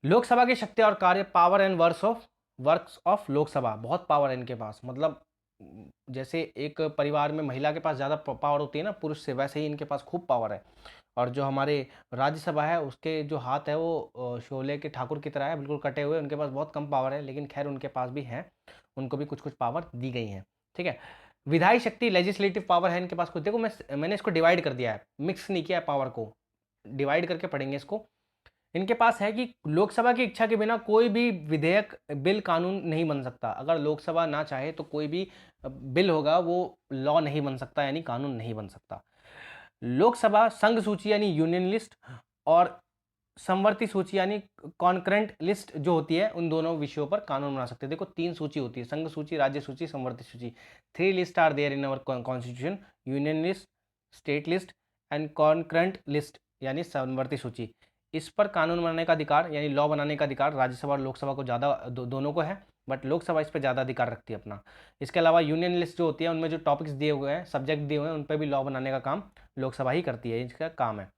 लोकसभा की शक्ति और कार्य, power and works of Lok Sabha, बहुत पावर है इनके पास। मतलब जैसे एक परिवार में महिला के पास ज़्यादा पावर होती है ना पुरुष से, वैसे ही इनके पास खूब पावर है। और जो हमारे राज्यसभा है उसके जो हाथ है वो शोले के ठाकुर की तरह है, बिल्कुल कटे हुए। उनके पास बहुत कम पावर है, लेकिन खैर उनके पास भी है, उनको भी कुछ कुछ पावर दी गई है। ठीक है। विधायी शक्ति, लेजिस्लेटिव पावर है इनके पास कुछ। देखो मैंने इसको डिवाइड कर दिया है, मिक्स नहीं किया है पावर को, डिवाइड करके पढ़ेंगे इसको। इनके पास है कि लोकसभा की इच्छा के बिना कोई भी विधेयक, बिल, कानून नहीं बन सकता। अगर लोकसभा ना चाहे तो कोई भी बिल होगा वो लॉ नहीं बन सकता यानी कानून नहीं बन सकता। लोकसभा संघ सूची यानी यूनियन लिस्ट और समवर्ती सूची यानी कॉन्करेंट लिस्ट जो होती है, उन दोनों विषयों पर कानून बना सकते हैं। देखो 3 सूची होती है, संघ सूची, राज्य सूची, समवर्ती सूची। 3 list are there in our constitution, union list, state list and concurrent list यानी समवर्ती सूची। इस पर कानून बनाने का अधिकार यानी लॉ बनाने का अधिकार राज्यसभा और लोकसभा को ज़्यादा दोनों को है, बट लोकसभा इस पर ज़्यादा अधिकार रखती है अपना। इसके अलावा यूनियन लिस्ट जो होती है उनमें जो टॉपिक्स दिए हुए हैं, सब्जेक्ट दिए हुए हैं, उन पर भी लॉ बनाने का काम लोकसभा ही करती है, इसका काम है।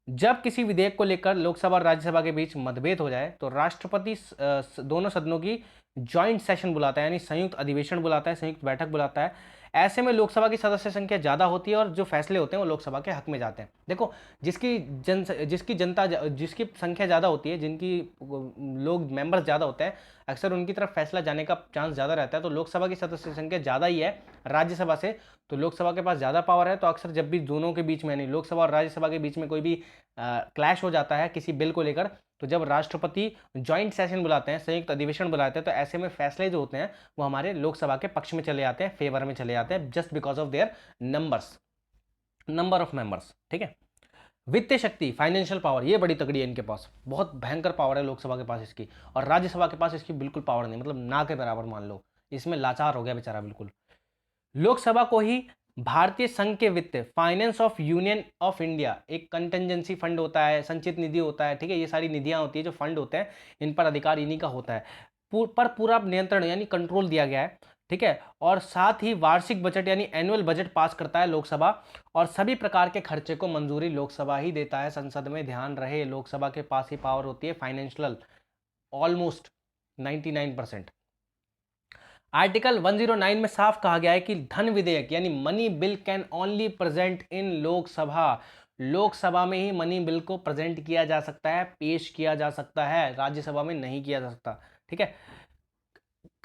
जब किसी विधेयक को लेकर लोकसभा और राज्यसभा के बीच मतभेद हो जाए तो राष्ट्रपति दोनों सदनों की ज्वाइंट सेशन बुलाता है यानी संयुक्त अधिवेशन बुलाता है, संयुक्त बैठक बुलाता है। ऐसे में लोकसभा की सदस्य संख्या ज़्यादा होती है और जो फैसले होते हैं वो लोकसभा के हक में जाते हैं। देखो जिसकी संख्या ज़्यादा होती है, जिनकी लोग मेंबर्स ज़्यादा होते हैं, अक्सर उनकी तरफ फैसला जाने का चांस ज़्यादा रहता है। तो लोकसभा की सदस्य संख्या ज़्यादा ही है राज्यसभा से, तो लोकसभा के पास ज़्यादा पावर है। तो अक्सर जब भी दोनों के बीच में यानी लोकसभा और राज्यसभा के बीच में कोई भी क्लैश हो जाता है किसी बिल को लेकर, तो जब राष्ट्रपति ज्वाइंट सेशन बुलाते हैं, संयुक्त अधिवेशन बुलाते हैं, तो ऐसे में फैसले जो होते हैं वो हमारे लोकसभा के पक्ष में चले जाते हैं, फेवर में चले जाते हैं, just because of their number of members. ठीक है। वित्तीय शक्ति, फाइनेंशियल पावर, ये बड़ी तगड़ी है इनके पास, बहुत भयंकर पावर है लोकसभा के पास इसकी, और राज्यसभा के पास इसकी बिल्कुल पावर नहीं, मतलब ना के बराबर मान लो, इसमें लाचार हो गया बेचारा बिल्कुल। लोकसभा को ही भारतीय संघ के वित्त, finance of union of India, एक कंटेंजेंसी फंड होता है, संचित निधि होता है। ठीक है। ये सारी निधियां होती है, जो फंड होते हैं, इन पर अधिकार इन्हीं का होता है। पर पूरा नियंत्रण यानी कंट्रोल दिया गया है। ठीक है। और साथ ही वार्षिक बजट यानी एनुअल बजट पास करता है लोकसभा, और सभी प्रकार के खर्चे को मंजूरी लोकसभा ही देता है। संसद में ध्यान रहे, लोकसभा के पास ही पावर होती है फाइनेंशियल, ऑलमोस्ट 99%। आर्टिकल 109 में साफ कहा गया है कि धन विधेयक यानी money bill can only present in Lok Sabha, Lok Sabha में ही मनी बिल को प्रेजेंट किया जा सकता है, पेश किया जा सकता है, राज्यसभा में नहीं किया जा सकता। ठीक है।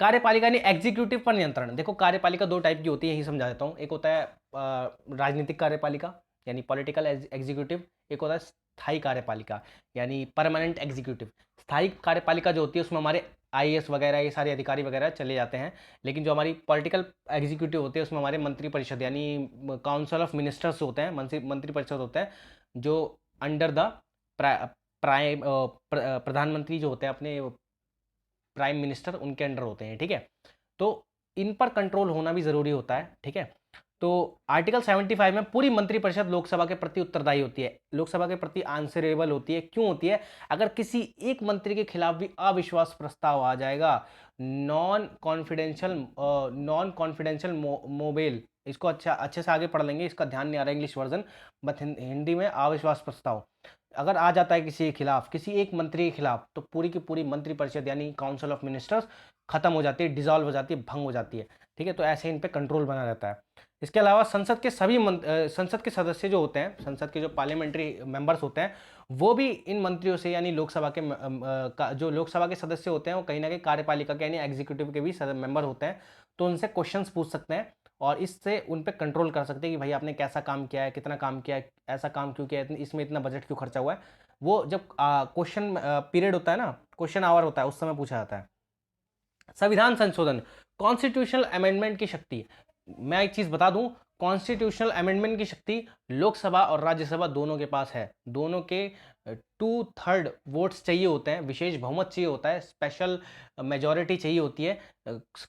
कार्यपालिका यानी एग्जीक्यूटिव पर नियंत्रण। देखो कार्यपालिका 2 टाइप की होती है, यही समझा देता हूं। एक होता है राजनीतिक कार्यपालिका, यानी पॉलिटिकल एग्जीक्यूटिव, एक होता है स्थायी कार्यपालिका यानी परमानेंट एग्जीक्यूटिव। स्थायी कार्यपालिका जो होती है उसमें हमारे आईएएस वगैरह ये सारे अधिकारी वगैरह चले जाते हैं, लेकिन जो हमारी पॉलिटिकल एग्जीक्यूटिव होती है उसमें हमारे मंत्रिपरिषद यानी काउंसिल ऑफ मिनिस्टर्स होते हैं, मंत्रिपरिषद होते हैं, जो अंडर द प्राइम प्रधानमंत्री जो होते हैं अपने प्राइम मिनिस्टर उनके अंडर होते हैं। ठीक है, तो इन पर कंट्रोल होना भी ज़रूरी होता है। ठीक है, तो आर्टिकल 75 में पूरी मंत्रिपरिषद लोकसभा के प्रति उत्तरदायी होती है, लोकसभा के प्रति आंसरेबल होती है। क्यों होती है? अगर किसी एक मंत्री के खिलाफ भी अविश्वास प्रस्ताव आ जाएगा, नॉन कॉन्फिडेंशियल मोबाइल, इसको अच्छे से आगे पढ़ लेंगे, इसका ध्यान नहीं आ रहा इंग्लिश वर्जन, बट हिंदी में अविश्वास प्रस्ताव अगर आ जाता है किसी के खिलाफ, किसी एक मंत्री के खिलाफ, तो पूरी की पूरी मंत्रिपरिषद यानी काउंसिल ऑफ मिनिस्टर्स खत्म हो जाती है, डिसॉल्व हो जाती है, भंग हो जाती है। ठीक है, तो ऐसे इन पे कंट्रोल बना रहता है। इसके अलावा संसद के सभी संसद के सदस्य जो होते हैं, संसद के जो पार्लियामेंट्री मेंबर्स होते हैं, वो भी इन मंत्रियों से यानी लोकसभा के जो लोकसभा के सदस्य होते हैं वो कहीं ना कहीं कार्यपालिका के यानी एग्जीक्यूटिव के भी मेंबर होते हैं, तो उनसे क्वेश्चंस पूछ सकते हैं और इससे उन पे कंट्रोल कर सकते हैं कि भाई आपने कैसा काम किया है, कितना काम किया है, ऐसा काम क्यों किया है, इसमें इतना बजट क्यों खर्चा हुआ है। वो जब क्वेश्चन पीरियड होता है ना, क्वेश्चन आवर होता है, उस समय पूछा जाता है। संविधान संशोधन, कॉन्स्टिट्यूशनल अमेंडमेंट की शक्ति। मैं एक चीज बता दूं, कॉन्स्टिट्यूशनल अमेंडमेंट की शक्ति लोकसभा और राज्यसभा दोनों के पास है। दोनों के 2/3 वोट्स चाहिए होते हैं, विशेष बहुमत चाहिए होता है, स्पेशल मेजॉरिटी चाहिए होती है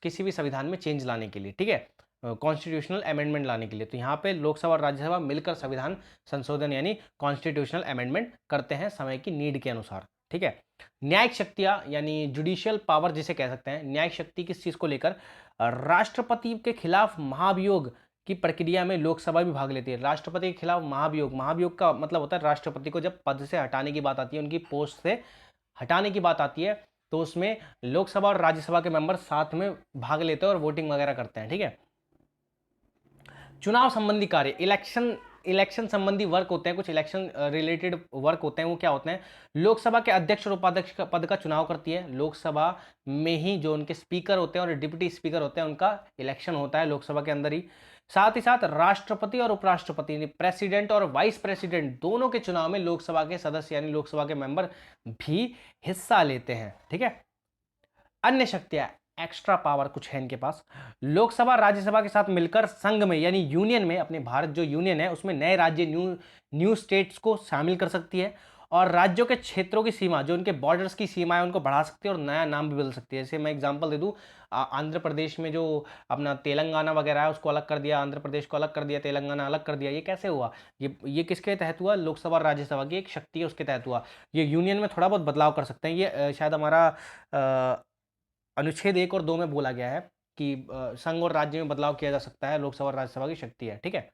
किसी भी संविधान में चेंज लाने के लिए। ठीक है, कॉन्स्टिट्यूशनल अमेंडमेंट लाने के लिए, तो यहाँ पे लोकसभा और राज्यसभा मिलकर संविधान संशोधन यानी कॉन्स्टिट्यूशनल अमेंडमेंट करते हैं समय की नीड के अनुसार। ठीक है, न्यायिक शक्तियां यानी जुडिशियल पावर जिसे कह सकते हैं, न्यायिक शक्ति किस चीज को लेकर? राष्ट्रपति के खिलाफ महाभियोग की प्रक्रिया में लोकसभा भी भाग लेती है। राष्ट्रपति के खिलाफ महाभियोग, महाभियोग का मतलब होता है राष्ट्रपति को जब पद से हटाने की बात आती है, उनकी पोस्ट से हटाने की बात आती है, तो उसमें लोकसभा और राज्यसभा के मेंबर साथ में भाग लेते हैं और वोटिंग वगैरह करते हैं। ठीक है, चुनाव संबंधी कार्य, इलेक्शन संबंधी वर्क होते हैं, कुछ इलेक्शन रिलेटेड वर्क होते हैं, वो क्या होते हैं? लोकसभा के अध्यक्ष और उपाध्यक्ष का पद का चुनाव करती है लोकसभा में ही, जो उनके स्पीकर होते हैं और डिप्टी स्पीकर होते हैं उनका इलेक्शन होता है लोकसभा के अंदर ही। साथ ही साथ राष्ट्रपति और उपराष्ट्रपति, प्रेसिडेंट और वाइस प्रेसिडेंट दोनों के चुनाव में लोकसभा के सदस्य यानी लोकसभा के मेंबर भी हिस्सा लेते हैं। ठीक है, अन्य शक्तियां, एक्स्ट्रा पावर कुछ है इनके पास। लोकसभा राज्यसभा के साथ मिलकर संघ में यानी यूनियन में, अपने भारत जो यूनियन है उसमें नए राज्य न्यू स्टेट्स को शामिल कर सकती है और राज्यों के क्षेत्रों की सीमा, जो उनके बॉर्डर्स की सीमा है उनको बढ़ा सकती है और नया नाम भी बदल सकती है। जैसे मैं एग्जांपल दे दूं, आंध्र प्रदेश में जो अपना तेलंगाना वगैरह है उसको अलग कर दिया, आंध्र प्रदेश को अलग कर दिया, तेलंगाना अलग कर दिया। ये कैसे हुआ? ये किसके तहत हुआ? लोकसभा और राज्यसभा की एक शक्ति है उसके तहत हुआ। ये यूनियन में थोड़ा बहुत बदलाव कर सकते हैं। ये शायद हमारा अनुच्छेद 1 और 2 में बोला गया है कि संघ और राज्य में बदलाव किया जा सकता है, लोकसभा और राज्यसभा की शक्ति है। ठीक है,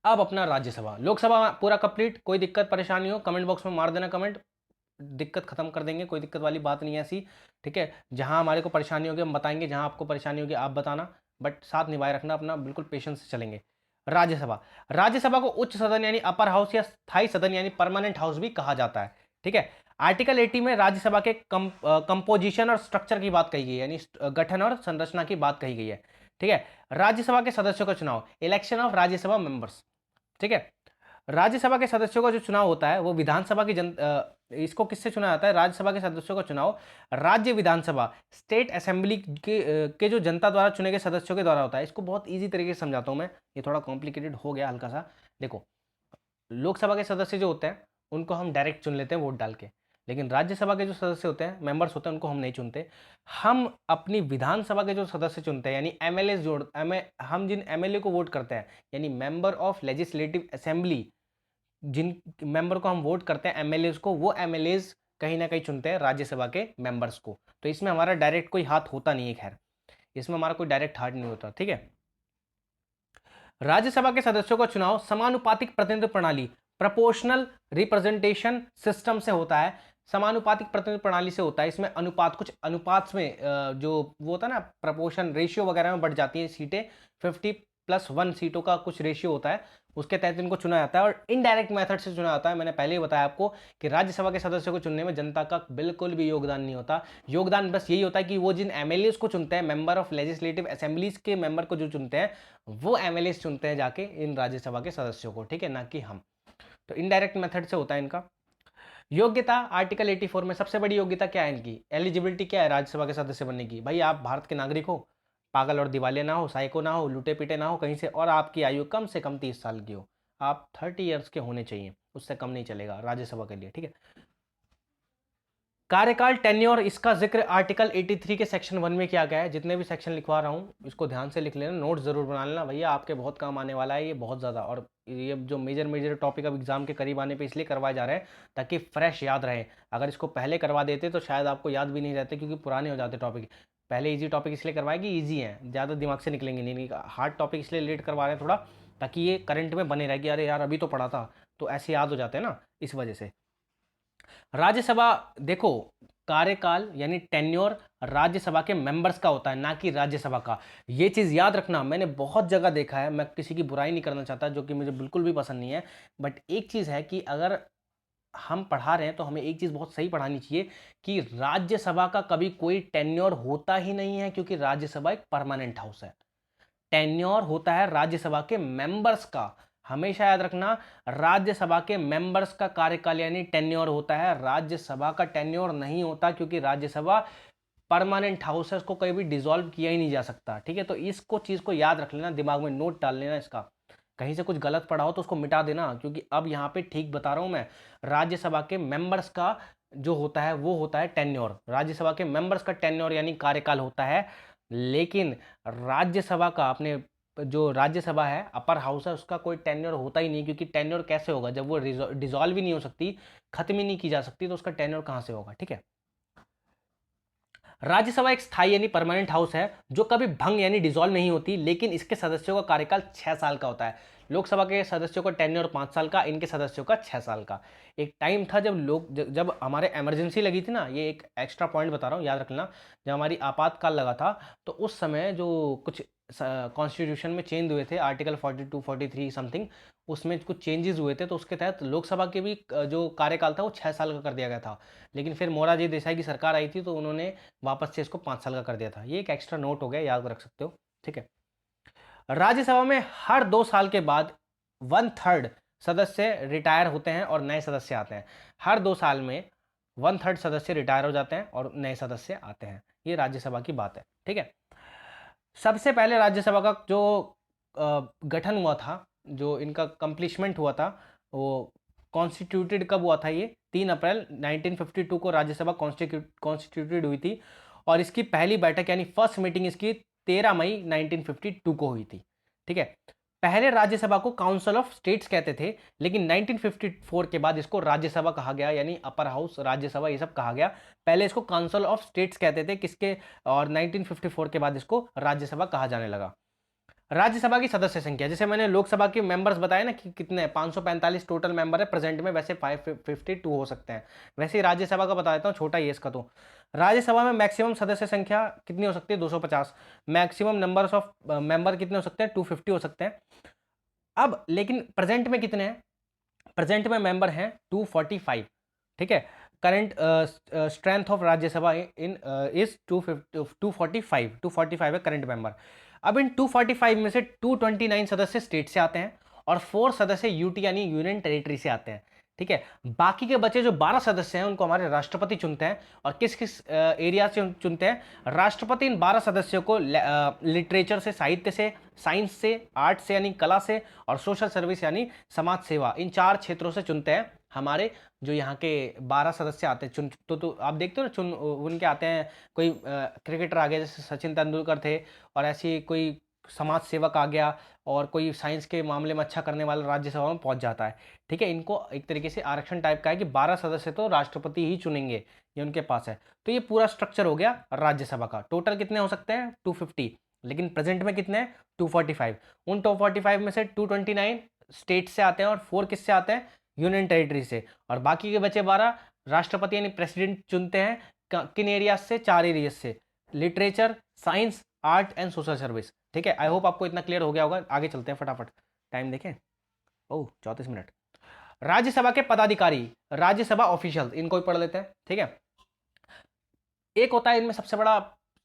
अब अपना राज्यसभा, लोकसभा पूरा कंप्लीट, कोई दिक्कत परेशानी हो कमेंट बॉक्स में मार देना कमेंट, दिक्कत खत्म कर देंगे, कोई दिक्कत वाली बात नहीं है ऐसी। ठीक है, जहां हमारे को परेशानी होगी हम बताएंगे, जहां आपको परेशानी होगी आप बताना, बट साथ निभाए रखना अपना, बिल्कुल पेशेंस से चलेंगे। राज्यसभा, राज्यसभा को उच्च सदन यानी अपर हाउस या स्थायी सदन यानी परमानेंट हाउस भी कहा जाता है। ठीक है, आर्टिकल 80 में राज्यसभा के कंपोजिशन और स्ट्रक्चर की बात कही गई है, यानी गठन और संरचना की बात कही गई है। ठीक है, राज्यसभा के सदस्यों का चुनाव, इलेक्शन ऑफ राज्यसभा मेंबर्स। ठीक है, राज्यसभा के सदस्यों का जो चुनाव होता है वो विधानसभा की इसको किससे चुना जाता है? राज्यसभा के सदस्यों का चुनाव राज्य विधानसभा स्टेट असेंबली के जो जनता द्वारा चुने गए सदस्यों के द्वारा होता है। इसको बहुत इजी तरीके से समझाता हूं मैं, ये थोड़ा कॉम्प्लिकेटेड हो गया हल्का सा। देखो, लोकसभा के सदस्य जो होते हैं उनको हम डायरेक्ट चुन लेते हैं वोट डाल के, लेकिन राज्यसभा के जो सदस्य होते हैं, मेंबर्स होते हैं, उनको हम नहीं चुनते। हम अपनी विधानसभा के जो सदस्य चुनते हैं यानी एमएलए हम जिन एमएलए को वोट करते हैं यानी मेंबर ऑफ लेजिस्लेटिव असेंबली, जिन मेंबर को हम वोट करते हैं एमएलए को, वो एमएलए कहीं ना कहीं चुनते हैं राज्यसभा के मेंबर्स को। तो इसमें हमारा डायरेक्ट कोई हाथ होता नहीं है, खैर इसमें हमारा कोई डायरेक्ट हाथ नहीं होता। ठीक है, राज्यसभा के सदस्यों का चुनाव समानुपातिक प्रतिनिधित्व प्रणाली प्रोपोर्शनल रिप्रेजेंटेशन सिस्टम से होता है। समानुपातिक प्रतिनिधित्व प्रणाली से होता है। इसमें अनुपात, कुछ अनुपात में जो वो होता है ना, प्रपोर्शन रेशियो वगैरह में बढ़ जाती है सीटें, 50+1 सीटों का कुछ रेशियो होता है, उसके तहत इनको चुना जाता है और इनडायरेक्ट मेथड से चुना जाता है। मैंने पहले ही बताया आपको कि राज्यसभा के सदस्यों को चुनने में जनता का बिल्कुल भी योगदान नहीं होता। योगदान बस यही होता है कि वो जिन एमएलएस को चुनते हैं, मेंबर ऑफ लेजिस्लेटिव असेंबलीज के मेंबर को जो चुनते हैं, वो एमएलएस चुनते हैं जाके इन राज्यसभा के सदस्यों को, ठीक है, ना कि हम। तो इनडायरेक्ट मेथड से होता है इनका। योग्यता आर्टिकल 84 में सबसे बड़ी योग्यता क्या है इनकी, एलिजिबिलिटी क्या है राज्यसभा के सदस्य बनने की? भाई आप भारत के नागरिक हो, पागल और दिवालिया ना हो, साइको ना हो, लूटे पीटे ना हो कहीं से, और आपकी आयु कम से कम 30 साल की हो। आप 30 ईयर्स के होने चाहिए, उससे कम नहीं चलेगा राज्यसभा के लिए, ठीक है। कार्यकाल टेन्योर, इसका जिक्र आर्टिकल 83 के सेक्शन 1 में किया गया है। जितने भी सेक्शन लिखवा रहा हूँ इसको ध्यान से लिख लेना, नोट जरूर बना लेना भैया, आपके बहुत काम आने वाला है ये, बहुत ज़्यादा। और ये जो मेजर टॉपिक अब एग्जाम के करीब आने पे इसलिए करवाए जा रहे हैं ताकि फ्रेश याद रहे। अगर इसको पहले करवा देते तो शायद आपको याद भी नहीं रहते, क्योंकि पुराने हो जाते टॉपिक। पहले ईजी टॉपिक इसलिए करवाए कि ईजी है, ज़्यादा दिमाग से निकलेंगे नहीं। हार्ड टॉपिक इसलिए लेट करवा रहे हैं थोड़ा, ताकि ये करंट में बने रहे कि अरे यार अभी तो पढ़ा था, तो ऐसे याद हो जाते हैं ना, इस वजह से। राज्यसभा देखो, कार्यकाल यानी टेन्योर राज्यसभा के मेंबर्स का होता है, ना कि राज्यसभा का। ये चीज़ याद रखना, मैंने बहुत जगह देखा है, मैं किसी की बुराई नहीं करना चाहता, जो कि मुझे बिल्कुल भी पसंद नहीं है। बट एक चीज़ है कि अगर हम पढ़ा रहे हैं तो हमें एक चीज़ बहुत सही पढ़ानी चाहिए कि राज्यसभा का कभी कोई टेन्योर होता ही नहीं है, क्योंकि राज्यसभा एक परमानेंट हाउस है। टेन्योर होता है राज्यसभा के मेंबर्स का। हमेशा याद रखना, राज्यसभा के मेंबर्स का कार्यकाल यानी टेन्योर होता है, राज्यसभा का टेन्योर नहीं होता, क्योंकि राज्यसभा परमानेंट हाउस है, उसको कभी भी डिसॉल्व किया ही नहीं जा सकता, ठीक है। तो इसको चीज को याद रख लेना, दिमाग में नोट डाल लेना इसका। कहीं से कुछ गलत पढ़ा हो तो उसको मिटा देना, क्योंकि अब यहाँ पे ठीक बता रहा हूं मैं। राज्यसभा के मेंबर्स का जो होता है वो होता है टेन्योर, राज्यसभा के मेंबर्स का टेन्योर यानी कार्यकाल होता है। लेकिन राज्यसभा का, अपने जो राज्यसभा है अपर हाउस है, उसका कोई टेन्योर होता ही नहीं, क्योंकि टेन्योर कैसे होगा जब वो डिसॉल्व ही नहीं हो सकती, खत्म ही नहीं की जा सकती, तो उसका टेन्योर कहां से होगा, ठीक है। राज्यसभा एक स्थायी यानी परमानेंट हाउस है जो कभी भंग यानी डिसॉल्व नहीं होती, लेकिन इसके सदस्यों का कार्यकाल 6 साल का होता है। लोकसभा के सदस्यों का टेन्योर 5 साल का, इनके सदस्यों का 6 साल का। एक टाइम था जब जब हमारे इमरजेंसी लगी थी ना, ये एक एक्स्ट्रा पॉइंट बता रहा हूँ, याद रखना। जब हमारी आपातकाल लगा था तो उस समय जो कुछ कॉन्स्टिट्यूशन में चेंज हुए थे, आर्टिकल 42 43 समथिंग, उसमें कुछ चेंजेस हुए थे, तो उसके तहत लोकसभा के भी जो कार्यकाल था वो 6 साल का कर दिया गया था। लेकिन फिर मोरारजी देसाई की सरकार आई थी तो उन्होंने वापस से इसको 5 साल का कर दिया था। ये एक एक्स्ट्रा नोट हो गया, याद रख सकते हो, ठीक है। राज्यसभा में हर 2 साल के बाद 1/3 सदस्य रिटायर होते हैं और नए सदस्य आते हैं। हर 2 साल में 1/3 सदस्य रिटायर हो जाते हैं और नए सदस्य आते हैं। ये राज्यसभा की बात है, ठीक है। सबसे पहले राज्यसभा का जो गठन हुआ था, जो इनका कंप्लीशमेंट हुआ था, वो कॉन्स्टिट्यूटेड कब हुआ था? ये 3 अप्रैल 1952 को राज्यसभा कॉन्स्टिट्यूटेड हुई थी, और इसकी पहली बैठक यानी फर्स्ट मीटिंग इसकी 13 मई 1952 को हुई थी, ठीक है। पहले राज्यसभा को काउंसिल ऑफ स्टेट्स कहते थे, लेकिन 1954 के बाद इसको राज्यसभा कहा गया, यानी अपर हाउस, राज्यसभा, ये सब कहा गया। पहले इसको काउंसिल ऑफ स्टेट्स कहते थे किसके, और 1954 के बाद इसको राज्यसभा कहा जाने लगा। राज्यसभा की सदस्य संख्या, जैसे मैंने लोकसभा के मेंबर्स बताए ना कि कितने 545 टोटल मेंबर है प्रेजेंट में, वैसे 552 हो सकते हैं। वैसे ही राज्यसभा का बता देता हूँ, छोटा ही है इसका। तो राज्यसभा में मैक्सिमम सदस्य संख्या कितनी हो सकती है? 250। मैक्सिमम नंबर्स ऑफ मेंबर कितने हो सकते हैं? 250 हो सकते हैं। अब लेकिन प्रेजेंट में कितने हैं? प्रेजेंट में मेंबर हैं 245, ठीक है। Current strength of Rajya Sabha in is 245 है करंट मेंबर। अब इन 245 में से 229 सदस्य स्टेट से आते हैं और 4 सदस्य यूटी यानी यूनियन टेरिटरी से आते हैं, ठीक है। बाकी के बचे जो 12 सदस्य हैं उनको हमारे राष्ट्रपति चुनते हैं। और किस किस एरिया से चुनते हैं? राष्ट्रपति इन 12 सदस्यों को लिटरेचर से, साहित्य से, साइंस से, आर्ट से यानी कला से, और सोशल सर्विस यानी समाज सेवा, इन 4 क्षेत्रों से चुनते हैं। हमारे जो यहाँ के 12 सदस्य आते हैं चुन, तो आप देखते हो ना, चुन उनके आते हैं। कोई क्रिकेटर आ गया जैसे सचिन तेंदुलकर थे, और ऐसी कोई समाज सेवक आ गया, और कोई साइंस के मामले में अच्छा करने वाला राज्यसभा में पहुंच जाता है, ठीक है। इनको एक तरीके से आरक्षण टाइप का है कि 12 सदस्य तो राष्ट्रपति ही चुनेंगे, ये उनके पास है। तो ये पूरा स्ट्रक्चर हो गया राज्यसभा का। टोटल कितने हो सकते हैं? 250, लेकिन प्रेजेंट में कितने हैं? 245। उन 245 में से 229 स्टेट से आते हैं और 4 किससे आते हैं? यूनियन टेरिटरी से। और बाकी के बचे 12 राष्ट्रपति यानी प्रेसिडेंट चुनते हैं। किन एरियाज से? 4 एरियाज से, literature, science, art and social service, ठीक है। आई होप आपको इतना क्लियर हो गया होगा। आगे चलते हैं फटाफट, टाइम देखें। ओह 34 मिनट। राज्यसभा के पदाधिकारी, राज्यसभा ऑफिशियल, इनको भी पढ़ लेते हैं, ठीक है। एक होता है इनमें सबसे बड़ा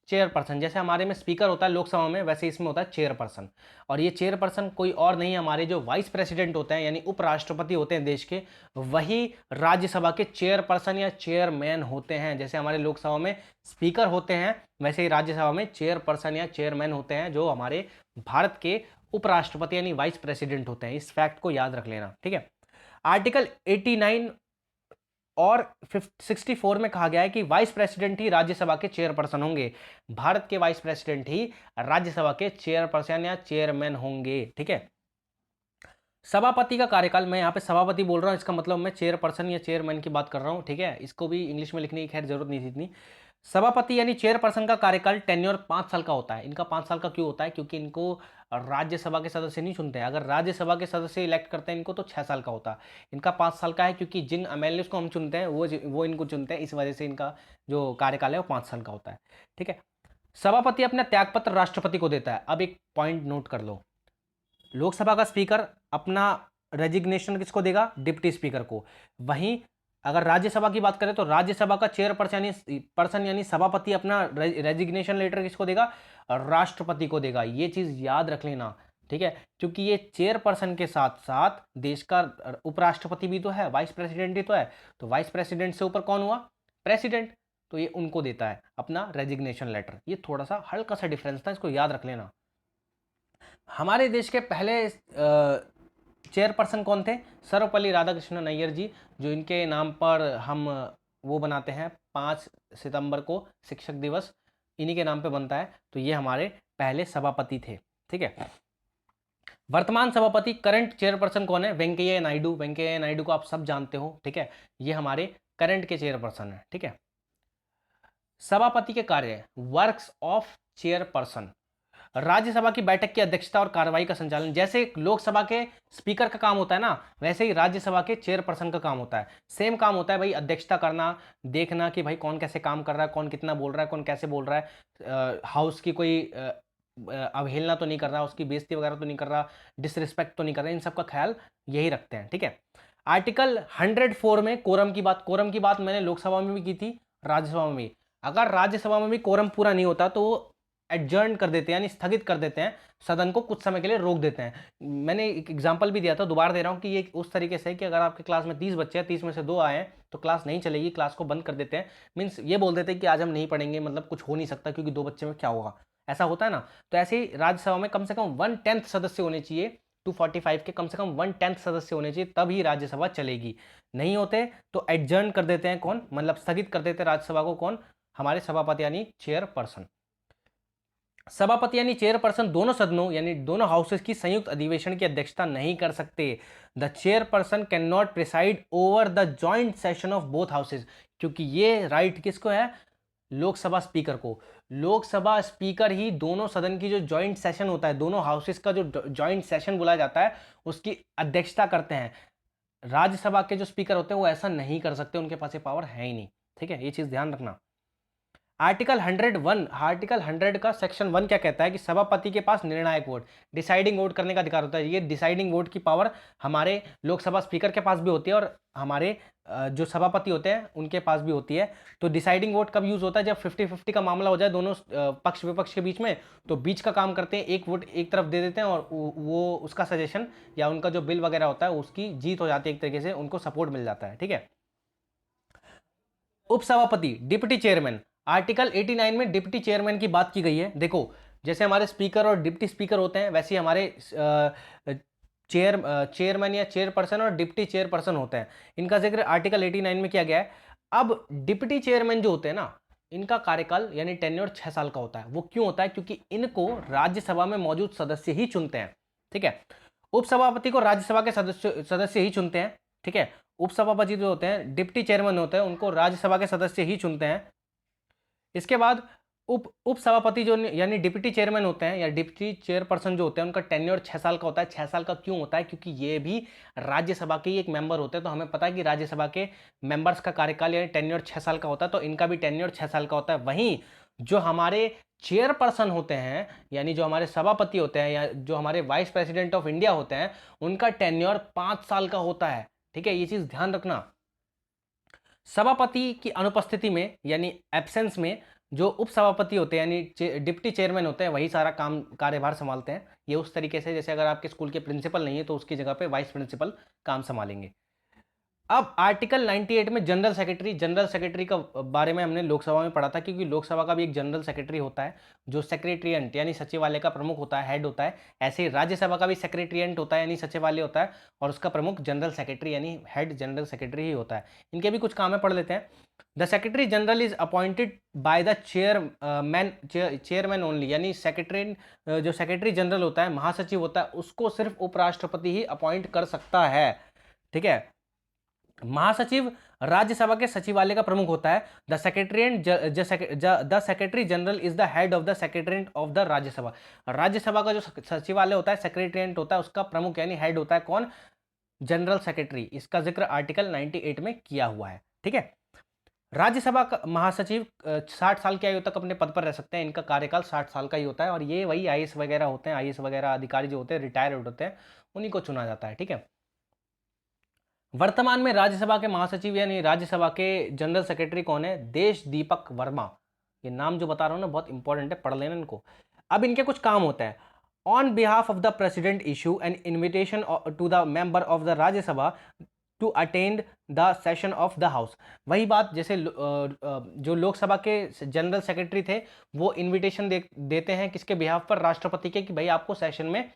चेयरपर्सन, जैसे हमारे में स्पीकर होता है लोकसभा में, वैसे इसमें होता है चेयरपर्सन। और ये चेयरपर्सन कोई और नहीं, हमारे जो वाइस प्रेसिडेंट होते हैं यानी उपराष्ट्रपति होते हैं देश के, वही राज्यसभा के चेयरपर्सन या चेयरमैन होते हैं। जैसे हमारे लोकसभा में स्पीकर होते हैं, वैसे ही राज्यसभा में चेयरपर्सन या चेयरमैन होते हैं, जो हमारे भारत के उपराष्ट्रपति यानी वाइस प्रेसिडेंट होते हैं। इस फैक्ट को याद रख लेना, ठीक है। आर्टिकल 89 और 64 में कहा गया है कि वाइस प्रेसिडेंट ही राज्यसभा के चेयरपर्सन होंगे। भारत के वाइस प्रेसिडेंट ही राज्यसभा के चेयरपर्सन या चेयरमैन होंगे, ठीक है। सभापति का कार्यकाल, मैं यहाँ पे सभापति बोल रहा हूँ, इसका मतलब मैं चेयरपर्सन या चेयरमैन की बात कर रहा हूँ, ठीक है। इसको भी इंग्लिश में लिखने की खैर जरूरत नहीं थी इतनी। सभापति यानी चेयरपर्सन का कार्यकाल टेन्योर 5 साल का होता है। इनका 5 साल का क्यों होता है? क्योंकि इनको राज्यसभा के सदस्य नहीं चुनते हैं। अगर राज्यसभा के सदस्य इलेक्ट करते हैं इनको तो 6 साल का होता है। इनका 5 साल का है क्योंकि जिन एमएलए को हम चुनते हैं वो इनको चुनते हैं, इस वजह से इनका जो कार्यकाल है वो 5 साल का होता है, ठीक है। सभापति अपना त्यागपत्र राष्ट्रपति को देता है। अब एक पॉइंट नोट कर लो, लोकसभा का स्पीकर अपना रेजिग्नेशन किसको देगा? डिप्टी स्पीकर को। वहीं अगर राज्यसभा की बात करें तो राज्यसभा का चेयरपर्सन यानी सभापति अपना रेजिग्नेशन लेटर किसको देगा? राष्ट्रपति को देगा। ये चीज याद रख लेना, ठीक है, क्योंकि ये चेयरपर्सन के साथ साथ देश का उपराष्ट्रपति भी तो है, वाइस प्रेसिडेंट ही तो है। तो वाइस प्रेसिडेंट से ऊपर कौन हुआ? प्रेसिडेंट। तो ये उनको देता है अपना रेजिग्नेशन लेटर। ये थोड़ा सा हल्का सा डिफरेंस था, इसको याद रख लेना। हमारे देश के पहले चेयरपर्सन कौन थे? सर्वपल्ली राधाकृष्णन अय्यर जी, जो इनके नाम पर हम वो बनाते हैं 5 सितंबर को शिक्षक दिवस, इन्हीं के नाम पे बनता है। तो ये हमारे पहले सभापति थे, ठीक है। वर्तमान सभापति करंट चेयरपर्सन कौन है? वेंकैया नायडू। वेंकैया नायडू को आप सब जानते हो, ठीक है। ये हमारे करंट के चेयरपर्सन है, ठीक है। सभापति के कार्य, वर्क्स ऑफ चेयरपर्सन, राज्यसभा की बैठक की अध्यक्षता और कार्रवाई का संचालन। जैसे लोकसभा के स्पीकर का काम होता है ना, वैसे ही राज्यसभा के चेयरपर्सन का काम होता है। सेम काम होता है भाई, अध्यक्षता करना, देखना कि भाई कौन कैसे काम कर रहा है, कौन कितना बोल रहा है, कौन कैसे बोल रहा है, हाउस की कोई अवहेलना तो नहीं कर रहा, उसकी बेइज्जती वगैरह तो नहीं कर रहा, डिसरिस्पेक्ट तो नहीं कर रहा, इन सब का ख्याल यही रखते हैं, ठीक है। आर्टिकल 104 में कोरम की बात मैंने लोकसभा में भी की थी, राज्यसभा में भी। अगर राज्यसभा में भी कोरम पूरा नहीं होता तो एडजर्न कर देते हैं, यानी स्थगित कर देते हैं, सदन को कुछ समय के लिए रोक देते हैं। मैंने एक एग्जांपल भी दिया था, दोबारा दे रहा हूं कि ये उस तरीके से है कि अगर आपके क्लास में 30 बच्चे हैं, 30 में से 2 आए हैं तो क्लास नहीं चलेगी, क्लास को बंद कर देते हैं। मीन्स ये बोल देते हैं कि आज हम नहीं पढ़ेंगे, मतलब कुछ हो नहीं सकता क्योंकि 2 बच्चे में क्या होगा, ऐसा होता है ना। तो ऐसे ही राज्यसभा में कम से कम 1/10 सदस्य होने चाहिए, 245 के कम से कम 1/10 सदस्य होने चाहिए, तभी राज्यसभा चलेगी। नहीं होते तो एडजर्न कर देते हैं, कौन? मतलब स्थगित कर देते हैं राज्यसभा को, कौन? हमारे सभापति यानी चेयरपर्सन। सभापति यानी चेयरपर्सन दोनों सदनों यानी दोनों हाउसेस की संयुक्त अधिवेशन की अध्यक्षता नहीं कर सकते। The chairperson can not preside over the joint session of both houses, क्योंकि ये राइट किसको है? लोकसभा स्पीकर को। लोकसभा स्पीकर ही दोनों सदन की जो जॉइंट सेशन होता है, दोनों हाउसेस का जो जॉइंट सेशन बुलाया जाता है, उसकी अध्यक्षता करते हैं। राज्यसभा के जो स्पीकर होते हैं वो ऐसा नहीं कर सकते, उनके पास ये पावर है ही नहीं, ठीक है। ये चीज ध्यान रखना। आर्टिकल 100 का सेक्शन 1 क्या कहता है कि सभापति के पास निर्णायक वोट, डिसाइडिंग वोट करने का अधिकार होता है। ये डिसाइडिंग वोट की पावर हमारे लोकसभा स्पीकर के पास भी होती है और हमारे जो सभापति होते हैं उनके पास भी होती है। तो डिसाइडिंग वोट कब यूज होता है? जब 50-50 का मामला हो जाए दोनों पक्ष विपक्ष के बीच में, तो बीच का काम करते हैं, एक वोट एक तरफ दे देते हैं और वो उसका सजेशन या उनका जो बिल वगैरह होता है उसकी जीत हो जाती है, एक तरीके से उनको सपोर्ट मिल जाता है, ठीक है। उपसभापति, डिप्टी चेयरमैन, आर्टिकल 89 में डिप्टी चेयरमैन की बात की गई है। देखो, जैसे हमारे स्पीकर और डिप्टी स्पीकर होते हैं, वैसे ही हमारे चेयरमैन या चेयरपर्सन और डिप्टी चेयरपर्सन होते हैं। इनका जिक्र आर्टिकल 89 में किया गया है। अब डिप्टी चेयरमैन जो होते हैं ना, इनका कार्यकाल यानी टेन्योर 6 साल का होता है। वो क्यों होता है? क्योंकि इनको राज्यसभा में मौजूद सदस्य ही चुनते हैं, ठीक है। उपसभापति को राज्यसभा के सदस्य ही चुनते हैं, ठीक है। उपसभापति जो होते हैं, डिप्टी चेयरमैन होते हैं, उनको राज्यसभा के सदस्य ही चुनते हैं। इसके बाद उपसभापति जो यानी डिप्टी चेयरमैन होते हैं या डिप्टी चेयरपर्सन जो होते हैं, उनका टेन्योर 6 साल का होता है। 6 साल का क्यों होता है? क्योंकि ये भी राज्यसभा के ही एक मेंबर होते हैं। तो हमें पता है कि राज्यसभा के मेंबर्स का कार्यकाल यानी टेन्योर 6 साल का होता है, तो इनका भी टेन्योर 6 साल का होता है। वहीं जो हमारे चेयरपर्सन होते हैं, यानी जो हमारे सभापति होते हैं या जो हमारे वाइस प्रेसिडेंट ऑफ इंडिया होते हैं, उनका टेन्योर 5 साल का होता है। ठीक है, ये चीज ध्यान रखना। सभापति की अनुपस्थिति में यानी एब्सेंस में जो उपसभापति होते हैं यानी डिप्टी चेयरमैन होते हैं, वही सारा काम कार्यभार संभालते हैं। ये उस तरीके से जैसे अगर आपके स्कूल के प्रिंसिपल नहीं है तो उसकी जगह पे वाइस प्रिंसिपल काम संभालेंगे। अब आर्टिकल 98 में जनरल सेक्रेटरी का बारे में हमने लोकसभा में पढ़ा था, क्योंकि लोकसभा का भी एक जनरल सेक्रेटरी होता है जो सेक्रेटरिएट यानी सचिवालय का प्रमुख होता है, हेड होता है। ऐसे ही राज्यसभा का भी सेक्रेटरिएट होता है यानी सचिवालय होता है, और उसका प्रमुख जनरल सेक्रेटरी यानी हेड जनरल सेक्रेटरी ही होता है। इनके भी कुछ काम है, पढ़ लेते हैं। The secretary general is appointed by the chairman only, यानी सेक्रेटरी जो सेक्रेटरी जनरल होता है, महासचिव होता है, उसको सिर्फ उपराष्ट्रपति ही अपॉइंट कर सकता है। ठीक है, महासचिव राज्यसभा के सचिवालय का प्रमुख होता है। The secretary general is the head of the secretariat of the Rajya Sabha. Rajya Sabha का जो सचिवालय होता है, सेक्रेटरीट होता है, उसका प्रमुख यानी हेड होता है कौन? General secretary. इसका जिक्र आर्टिकल 98 में किया हुआ है। ठीक है, राज्यसभा का महासचिव 60 साल की आयु तक अपने पद पर रह सकते हैं। इनका कार्यकाल 60 साल का ही होता है, और ये वही आईएएस वगैरह होते हैं, आईएएस वगैरह अधिकारी जो होते हैं, रिटायर्ड होते हैं, उन्हीं को चुना जाता है। ठीक है, वर्तमान में राज्यसभा के महासचिव यानी राज्यसभा के जनरल सेक्रेटरी कौन है? देश दीपक वर्मा। ये नाम जो बता रहा हूं ना, बहुत इंपॉर्टेंट है, पढ़ लेना इनको। अब इनके कुछ काम होता है। On behalf of the president issue an invitation to the member of the Rajya Sabha to attend the session of the house. वही बात जैसे जो लोकसभा के जनरल सेक्रेटरी थे, वो इन्विटेशन देते हैं किसके बिहाफ पर? राष्ट्रपति के, कि भाई आपको सेशन में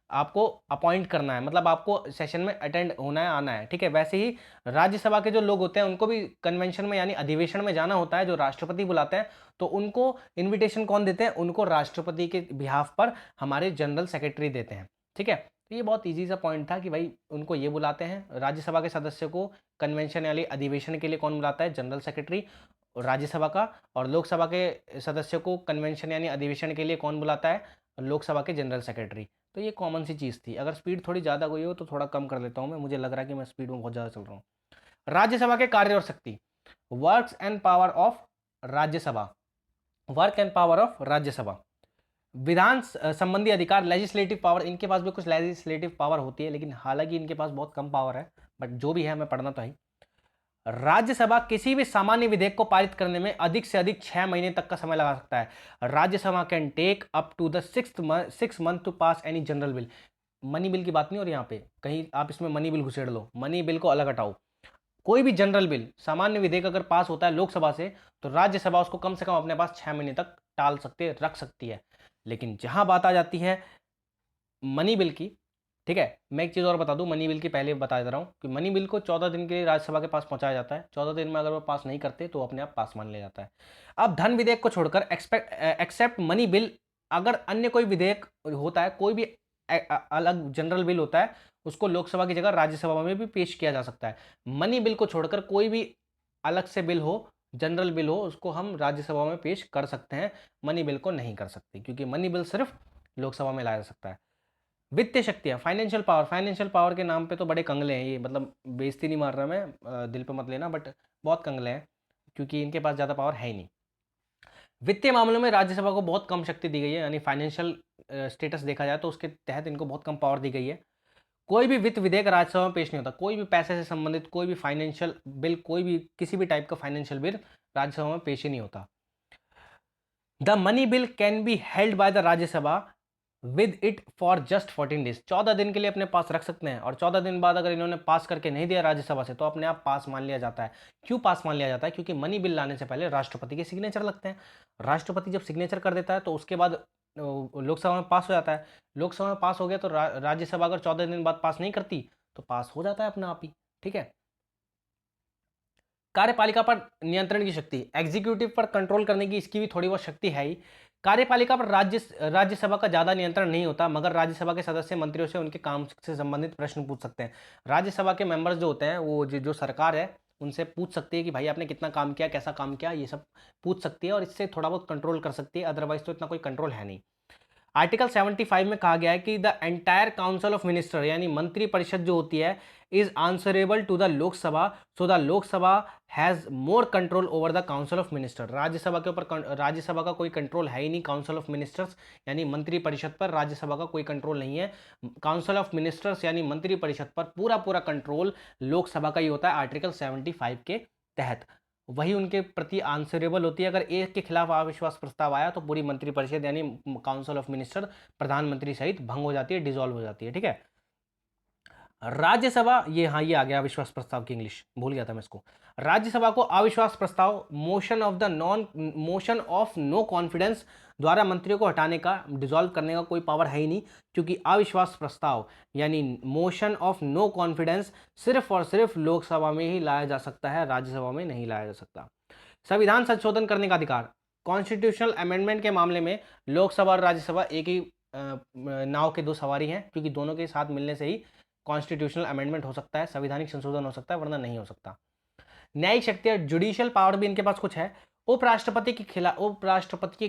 आपको अपॉइंट करना है, मतलब आपको सेशन में अटेंड होना है, आना है। ठीक है, वैसे ही राज्यसभा के जो लोग होते हैं उनको भी कन्वेंशन में यानी अधिवेशन में जाना होता है, जो राष्ट्रपति बुलाते हैं। तो उनको इनविटेशन कौन देते हैं? उनको राष्ट्रपति के बिहाफ पर हमारे जनरल सेक्रेटरी देते हैं। ठीक है, तो ये बहुत ईजी सा पॉइंट था कि भाई उनको ये बुलाते हैं। राज्यसभा के सदस्य को कन्वेंशन यानी अधिवेशन के लिए कौन बुलाता है? जनरल सेक्रेटरी राज्यसभा का। और लोकसभा के सदस्य को कन्वेंशन यानी अधिवेशन के लिए कौन बुलाता है? लोकसभा के जनरल सेक्रेटरी। तो ये कॉमन सी चीज़ थी। अगर स्पीड थोड़ी ज़्यादा गई हो तो थोड़ा कम कर लेता हूँ मैं, मुझे लग रहा है कि मैं स्पीड में बहुत ज़्यादा चल रहा हूँ। राज्यसभा के कार्य और शक्ति, works and power of Rajya Sabha. Work and power of Rajya Sabha, विधान संबंधी अधिकार, लेजिस्लेटिव पावर। इनके पास भी कुछ लेजिस्लेटिव पावर होती है, लेकिन हालांकि इनके पास बहुत कम पावर है, बट जो भी है मैं पढ़ना तो है। राज्यसभा किसी भी सामान्य विधेयक को पारित करने में अधिक से अधिक 6 महीने तक का समय लगा सकता है। Rajya Sabha can take up to the 6 month to pass any general bill. Money bill की बात नहीं हो रही यहाँ पे, कहीं आप इसमें मनी बिल घुसेड़ लो, मनी बिल को अलग हटाओ। कोई भी जनरल बिल, सामान्य विधेयक अगर पास होता है लोकसभा से, तो राज्यसभा उसको कम से कम अपने पास 6 महीने तक टाल सकते, रख सकती है। लेकिन जहां बात आ जाती है मनी बिल की, ठीक है, मैं एक चीज़ और बता दूं, मनी बिल की पहले बता दे रहा हूँ कि मनी बिल को 14 दिन के लिए राज्यसभा के पास पहुंचाया जाता है। 14 दिन में अगर वो पास नहीं करते तो अपने आप पास मान लिया जाता है। अब धन विधेयक को छोड़कर एक्सेप्ट मनी बिल, अगर अन्य कोई विधेयक होता है, कोई भी अलग जनरल बिल होता है, उसको लोकसभा की जगह राज्यसभा में भी पेश किया जा सकता है। मनी बिल को छोड़कर कोई भी अलग से बिल हो, जनरल बिल हो, उसको हम राज्यसभा में पेश कर सकते हैं, मनी बिल को नहीं कर सकते, क्योंकि मनी बिल सिर्फ लोकसभा में लाया जा सकता है। वित्तीय शक्तियाँ, फाइनेंशियल पावर। फाइनेंशियल पावर के नाम पे तो बड़े कंगले हैं ये, मतलब बेइज्जती नहीं मार रहा मैं, दिल पे मत लेना, बट बहुत कंगले हैं, क्योंकि इनके पास ज़्यादा पावर है ही नहीं। वित्तीय मामलों में राज्यसभा को बहुत कम शक्ति दी गई है, यानी फाइनेंशियल स्टेटस देखा जाए तो उसके तहत इनको बहुत कम पावर दी गई है। कोई भी वित्त विधेयक राज्यसभा में पेश नहीं होता। कोई भी पैसे से संबंधित कोई भी फाइनेंशियल बिल, कोई भी किसी भी टाइप का फाइनेंशियल बिल राज्यसभा में पेश ही नहीं होता। The money bill can be held by the Rajya Sabha with it for just 14 days. 14 दिन के लिए अपने पास रख सकते हैं, और 14 दिन बाद अगर इन्होंने पास करके नहीं दिया राज्यसभा से तो अपने आप पास मान लिया जाता है। क्यों पास मान लिया जाता है? क्योंकि मनी बिल लाने से पहले राष्ट्रपति के सिग्नेचर लगते हैं। राष्ट्रपति जब सिग्नेचर कर देता है तो उसके बाद लोकसभा में पास हो जाता है। लोकसभा में पास हो गया तो राज्यसभा अगर 14 दिन बाद पास नहीं करती तो पास हो जाता है अपने आप ही। ठीक है, कार्यपालिका पर नियंत्रण की शक्ति, एग्जीक्यूटिव पर कंट्रोल करने की इसकी भी थोड़ी बहुत शक्ति है ही। कार्यपालिका पर राज्यसभा का ज्यादा नियंत्रण नहीं होता, मगर राज्यसभा के सदस्य मंत्रियों से उनके काम से संबंधित प्रश्न पूछ सकते हैं। राज्यसभा के मेंबर्स जो होते हैं, वो जो सरकार है उनसे पूछ सकती है कि भाई आपने कितना काम किया, कैसा काम किया, ये सब पूछ सकती है, और इससे थोड़ा बहुत कंट्रोल कर सकती है। अदरवाइज तो इतना कोई कंट्रोल है नहीं। आर्टिकल 75 में कहा गया है कि the entire council of minister, यानी मंत्री परिषद जो होती है, is answerable to the Lok Sabha, so the Lok Sabha has more control over the council of minister. Rajya Sabha के ऊपर राज्यसभा का कोई कंट्रोल है ही नहीं काउंसिल ऑफ मिनिस्टर्स यानी मंत्री परिषद पर, राज्यसभा का कोई कंट्रोल नहीं है। काउंसिल ऑफ मिनिस्टर्स यानी मंत्री परिषद पर पूरा पूरा कंट्रोल लोकसभा का ही होता है आर्टिकल 75 के तहत। वही उनके प्रति आंसरेबल होती है। अगर एक के खिलाफ अविश्वास प्रस्ताव आया तो पूरी मंत्रिपरिषद यानी काउंसिल ऑफ मिनिस्टर प्रधानमंत्री सहित भंग हो जाती है, डिसॉल्व हो जाती है। ठीक है। राज्यसभा, ये हाँ ये आ गया अविश्वास प्रस्ताव की इंग्लिश, भूल गया था मैं इसको। राज्यसभा को अविश्वास प्रस्ताव मोशन ऑफ नो कॉन्फिडेंस द्वारा मंत्रियों को हटाने का, डिसॉल्व करने का कोई पावर है ही नहीं, क्योंकि अविश्वास प्रस्ताव यानी मोशन ऑफ नो कॉन्फिडेंस सिर्फ और सिर्फ लोकसभा में ही लाया जा सकता है, राज्यसभा में नहीं लाया जा सकता। संविधान संशोधन करने का अधिकार, कॉन्स्टिट्यूशनल अमेंडमेंट के मामले में लोकसभा और राज्यसभा एक ही नाव के दो सवारी हैं, क्योंकि दोनों के साथ मिलने से ही कॉन्स्टिट्यूशनल अमेंडमेंट हो सकता है, संवैधानिक संशोधन हो सकता है, वरना नहीं हो सकता। न्यायिक शक्ति, जुडिशियल पावर भी इनके पास कुछ है। उपराष्ट्रपति के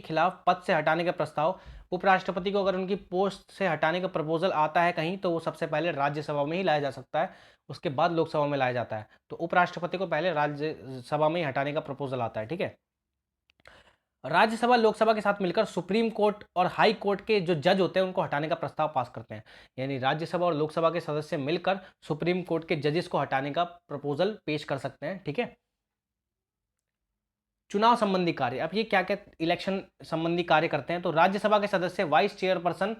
खिलाफ पद से हटाने का प्रस्ताव, उपराष्ट्रपति को अगर उनकी पोस्ट से हटाने का प्रपोजल आता है कहीं, तो वो सबसे पहले राज्यसभा में ही लाया जा सकता है, उसके बाद लोकसभा में लाया जाता है। तो उपराष्ट्रपति को पहले राज्यसभा में ही हटाने का प्रपोजल आता है। ठीक है। राज्यसभा लोकसभा के साथ मिलकर सुप्रीम कोर्ट और हाई कोर्ट के जो जज होते हैं उनको हटाने का प्रस्ताव पास करते हैं। यानी राज्यसभा और लोकसभा के सदस्य मिलकर सुप्रीम कोर्ट के जजेस को हटाने का प्रपोजल पेश कर सकते हैं। ठीक है। चुनाव संबंधी कार्य, अब ये क्या क्या इलेक्शन संबंधी कार्य करते हैं, तो राज्यसभा के सदस्य वाइस चेयरपर्सन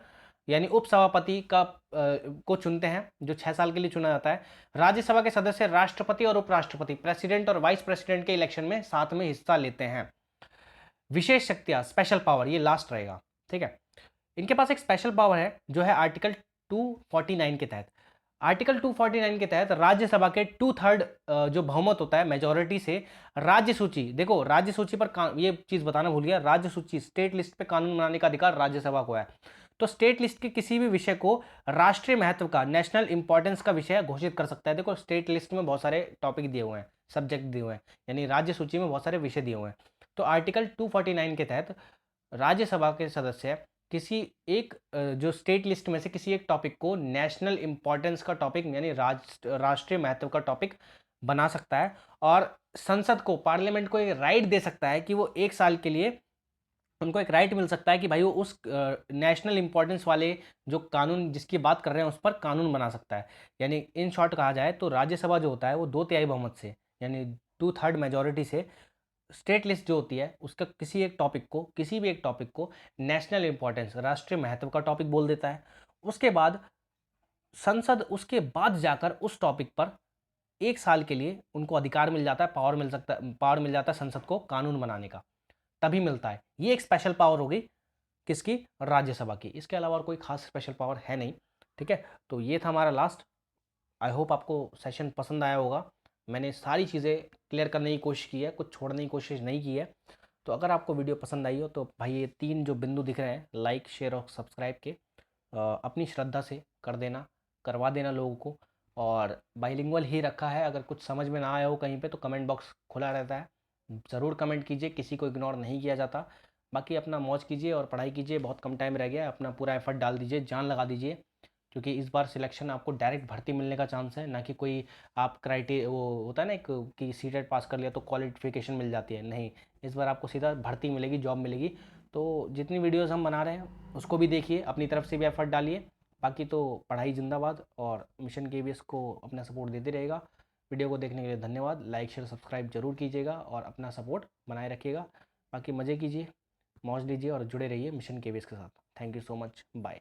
यानी उपसभापति को चुनते हैं, जो 6 साल के लिए चुना जाता है। राज्यसभा के सदस्य राष्ट्रपति और उपराष्ट्रपति, प्रेसिडेंट और वाइस प्रेसिडेंट के इलेक्शन में साथ में हिस्सा लेते हैं। विशेष शक्तियां, स्पेशल पावर, ये लास्ट रहेगा। ठीक है। इनके पास एक स्पेशल पावर है जो है आर्टिकल 249 के तहत। आर्टिकल 249 के तहत राज्यसभा के 2/3 जो बहुमत होता है मेजोरिटी से राज्य सूची, देखो राज्य सूची पर ये चीज बताना भूल गया, राज्य सूची स्टेट लिस्ट पे कानून बनाने का अधिकार राज्यसभा को है। तो स्टेट लिस्ट के किसी भी विषय को राष्ट्रीय महत्व का, नेशनल इंपॉर्टेंस का विषय घोषित कर सकता है। देखो स्टेट लिस्ट में बहुत सारे टॉपिक दिए हुए हैं, सब्जेक्ट दिए हुए हैं, यानी राज्य सूची में बहुत सारे विषय दिए हुए हैं। तो आर्टिकल 249 के तहत राज्यसभा के सदस्य किसी एक जो स्टेट लिस्ट में से किसी एक टॉपिक को नेशनल इंपॉर्टेंस का टॉपिक यानी राष्ट्रीय महत्व का टॉपिक बना सकता है, और संसद को, पार्लियामेंट को एक राइट दे सकता है कि वो 1 साल के लिए, उनको एक राइट मिल सकता है कि भाई वो उस नेशनल इंपॉर्टेंस वाले जो कानून जिसकी बात कर रहे हैं उस पर कानून बना सकता है। यानी इन शॉर्ट कहा जाए तो राज्यसभा जो होता है वो 2/3 बहुमत से यानी 2/3 मेजोरिटी से स्टेट लिस्ट जो होती है उसका किसी भी एक टॉपिक को नेशनल इंपॉर्टेंस, राष्ट्रीय महत्व का टॉपिक बोल देता है। उसके बाद संसद उसके बाद जाकर उस टॉपिक पर 1 साल के लिए उनको अधिकार मिल जाता है, पावर मिल जाता है संसद को कानून बनाने का, तभी मिलता है। ये एक स्पेशल पावर होगी किसकी, राज्यसभा की। इसके अलावा और कोई खास स्पेशल पावर है नहीं। ठीक है। तो ये था हमारा लास्ट। आई होप आपको सेशन पसंद आया होगा। मैंने सारी चीज़ें क्लियर करने की कोशिश की है, कुछ छोड़ने की कोशिश नहीं की है। तो अगर आपको वीडियो पसंद आई हो तो भाई ये 3 जो बिंदु दिख रहे हैं, लाइक, शेयर और सब्सक्राइब के, अपनी श्रद्धा से करवा देना लोगों को। और बाइलिंगुअल ही रखा है, अगर कुछ समझ में ना आया हो कहीं पे तो कमेंट बॉक्स खुला रहता है, ज़रूर कमेंट कीजिए, किसी को इग्नोर नहीं किया जाता। बाकी अपना मौज कीजिए और पढ़ाई कीजिए, बहुत कम टाइम रह गया है, अपना पूरा एफर्ट डाल दीजिए, जान लगा दीजिए, क्योंकि इस बार सिलेक्शन आपको डायरेक्ट भर्ती मिलने का चांस है, ना कि कोई आप वो होता है ना एक कि सीटेट पास कर लिया तो क्वालिफिकेशन मिल जाती है, नहीं, इस बार आपको सीधा भर्ती मिलेगी, जॉब मिलेगी। तो जितनी वीडियोस हम बना रहे हैं उसको भी देखिए, अपनी तरफ से भी एफर्ट डालिए। बाकी तो पढ़ाई जिंदाबाद, और मिशन KVS को अपना सपोर्ट देते रहेगा। वीडियो को देखने के लिए धन्यवाद। लाइक, शेयर, सब्सक्राइब जरूर कीजिएगा और अपना सपोर्ट बनाए रखिएगा। बाकी मज़े कीजिए, मौज लीजिए और जुड़े रहिए मिशन KVS के साथ। Thank you so much, bye.